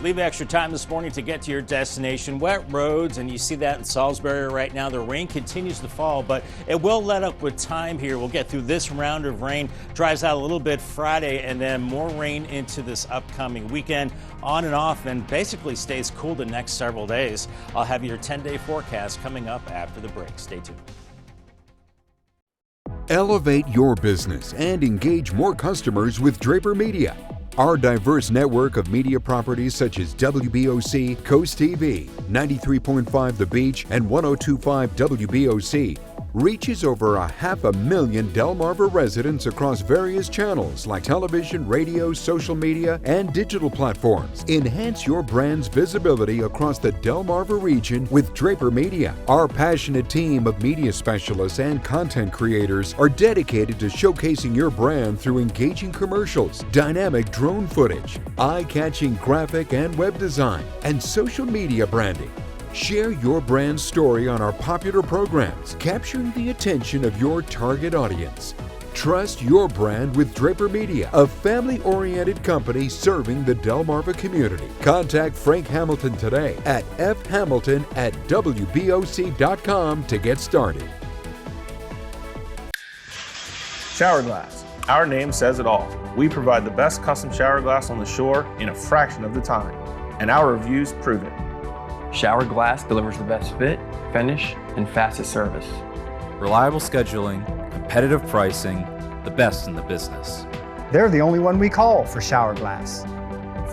Leave extra time this morning to get to your destination. Wet roads, and you see that in Salisbury right now. The rain continues to fall, but it will let up with time here. We'll get through this round of rain. Dries out a little bit Friday, and then more rain into this upcoming weekend. On and off, and basically stays cool the next several days. I'll have your 10-day forecast coming up after the break. Stay tuned. Elevate your business and engage more customers with Draper Media. Our diverse network of media properties such as WBOC, Coast TV, 93.5 The Beach, and 102.5 WBOC reaches over 500,000 Delmarva residents across various channels like television, radio, social media, and digital platforms. Enhance your brand's visibility across the Delmarva region with Draper Media. Our passionate team of media specialists and content creators are dedicated to showcasing your brand through engaging commercials, dynamic drone footage, eye-catching graphic and web design, and social media branding. Share your brand story on our popular programs, capturing the attention of your target audience. Trust your brand with Draper Media, a family-oriented company serving the Delmarva community. Contact Frank Hamilton today at fhamilton@wboc.com to get started. Shower Glass. Our name says it all. We provide the best custom shower glass on the shore in a fraction of the time, and our reviews prove it. Shower Glass delivers the best fit, finish, and fastest service. Reliable scheduling, competitive pricing, the best in the business. They're the only one we call for shower glass.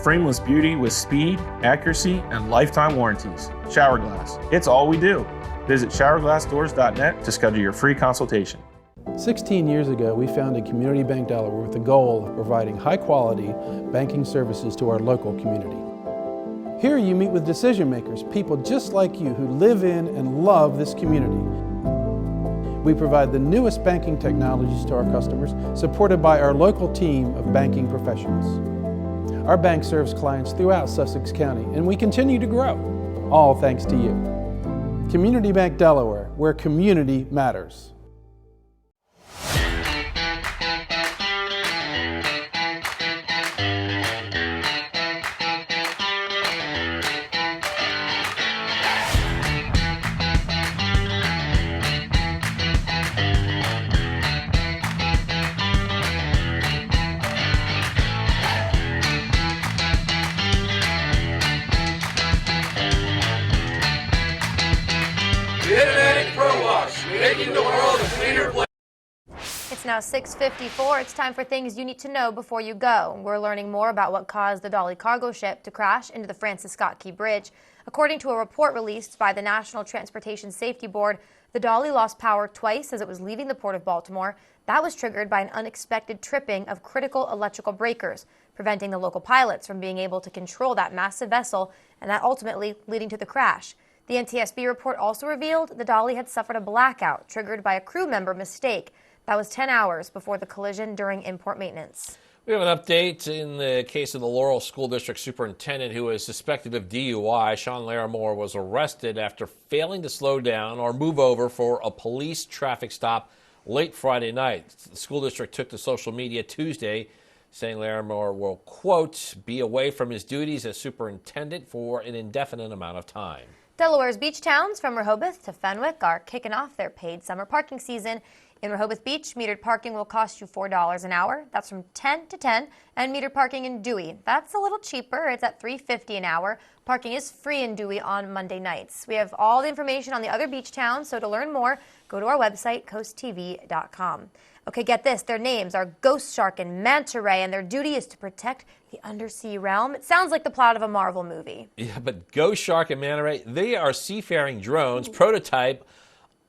Frameless beauty with speed, accuracy, and lifetime warranties. Shower Glass. It's all we do. Visit showerglassdoors.net to schedule your free consultation. 16 years ago, we founded Community Bank Delaware with the goal of providing high-quality banking services to our local community. Here you meet with decision makers, people just like you who live in and love this community. We provide the newest banking technologies to our customers, supported by our local team of banking professionals. Our bank serves clients throughout Sussex County, and we continue to grow, all thanks to you. Community Bank Delaware, where community matters. It's now 6:54. It's time for things you need to know before you go. We're learning more about what caused the Dolly cargo ship to crash into the Francis Scott Key Bridge. According to a report released by the National Transportation Safety Board, the Dolly lost power twice as it was leaving the port of Baltimore. That was triggered by an unexpected tripping of critical electrical breakers, preventing the local pilots from being able to control that massive vessel, and that ultimately leading to the crash. The NTSB report also revealed the Dolly had suffered a blackout triggered by a crew member mistake. That was 10 hours before the collision during import maintenance. We have an update in the case of the Laurel School District Superintendent who is suspected of DUI. Sean Larimore was arrested after failing to slow down or move over for a police traffic stop late Friday night. The school district took to social media Tuesday saying Larimore will, quote, be away from his duties as superintendent for an indefinite amount of time. Delaware's beach towns from Rehoboth to Fenwick are kicking off their paid summer parking season. In Rehoboth Beach, metered parking will cost you $4 an hour. That's from 10 to 10. And metered parking in Dewey, that's a little cheaper. It's at $3.50 an hour. Parking is free in Dewey on Monday nights. We have all the information on the other beach towns, so to learn more, go to our website, CoastTV.com. Okay, get this. Their names are Ghost Shark and Manta Ray, and their duty is to protect the undersea realm. It sounds like the plot of a Marvel movie. Yeah, but Ghost Shark and Manta Ray, they are seafaring drones, prototype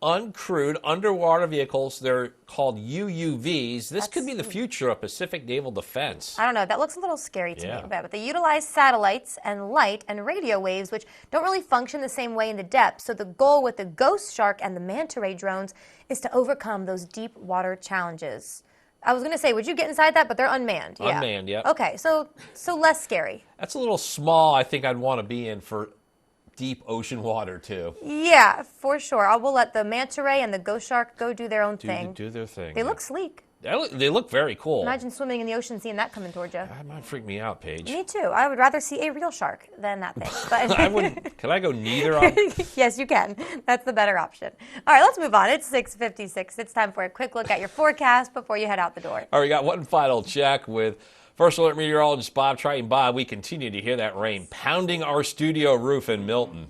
uncrewed underwater vehicles. They're called UUVs. This could be the future of Pacific naval defense. I don't know. That looks a little scary to me. But they utilize satellites and light and radio waves, which don't really function the same way in the depths. So the goal with the Ghost Shark and the Manta Ray drones is to overcome those deep water challenges. I was going to say, would you get inside that? But they're unmanned. Unmanned, yeah. Okay, so less scary. That's a little small. I think I'd want to be in for deep ocean water, too. Yeah, for sure. I will let the Manta Ray and the Ghost Shark go do their own thing. Do their thing. They look sleek. They look very cool. Imagine swimming in the ocean, seeing that coming towards you. That might freak me out, Paige. Me too. I would rather see a real shark than that thing. But Can I go neither? Yes, you can. That's the better option. All right, let's move on. It's 6:56. It's time for a quick look at your forecast before you head out the door. All right, we got one final check with First Alert meteorologist Bob Triton. Bob, we continue to hear that rain pounding our studio roof in Milton.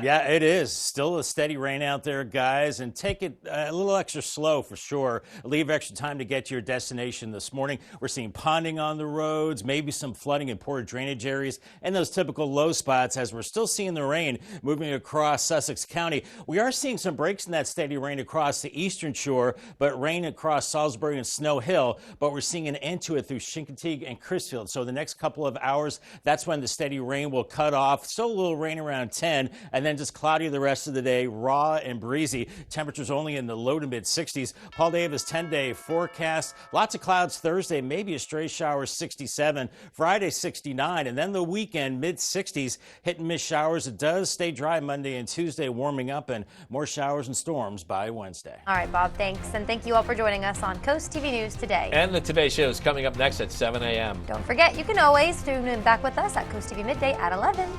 Yeah, it is. Still a steady rain out there, guys, and take it a little extra slow for sure. Leave extra time to get to your destination this morning. We're seeing ponding on the roads, maybe some flooding in poor drainage areas, and those typical low spots as we're still seeing the rain moving across Sussex County. We are seeing some breaks in that steady rain across the eastern shore, but rain across Salisbury and Snow Hill, but we're seeing an end to it through Chincoteague and Crisfield. So the next couple of hours, that's when the steady rain will cut off. Still a little rain around 10, and then just cloudy the rest of the day, raw and breezy. Temperatures only in the low to mid 60s. Paul Davis 10-day forecast. Lots of clouds Thursday, maybe a stray shower 67. Friday 69, and then the weekend mid 60s. Hit and miss showers. It does stay dry Monday and Tuesday, warming up, and more showers and storms by Wednesday. All right, Bob, thanks. And thank you all for joining us on Coast TV News today. And the Today Show is coming up next at 7 a.m. Don't forget, you can always tune in back with us at Coast TV Midday at 11.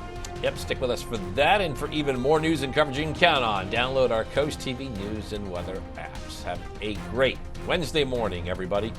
Yep, stick with us for that and for even more news and coverage you can count on. Download our Coast TV News and Weather apps. Have a great Wednesday morning, everybody.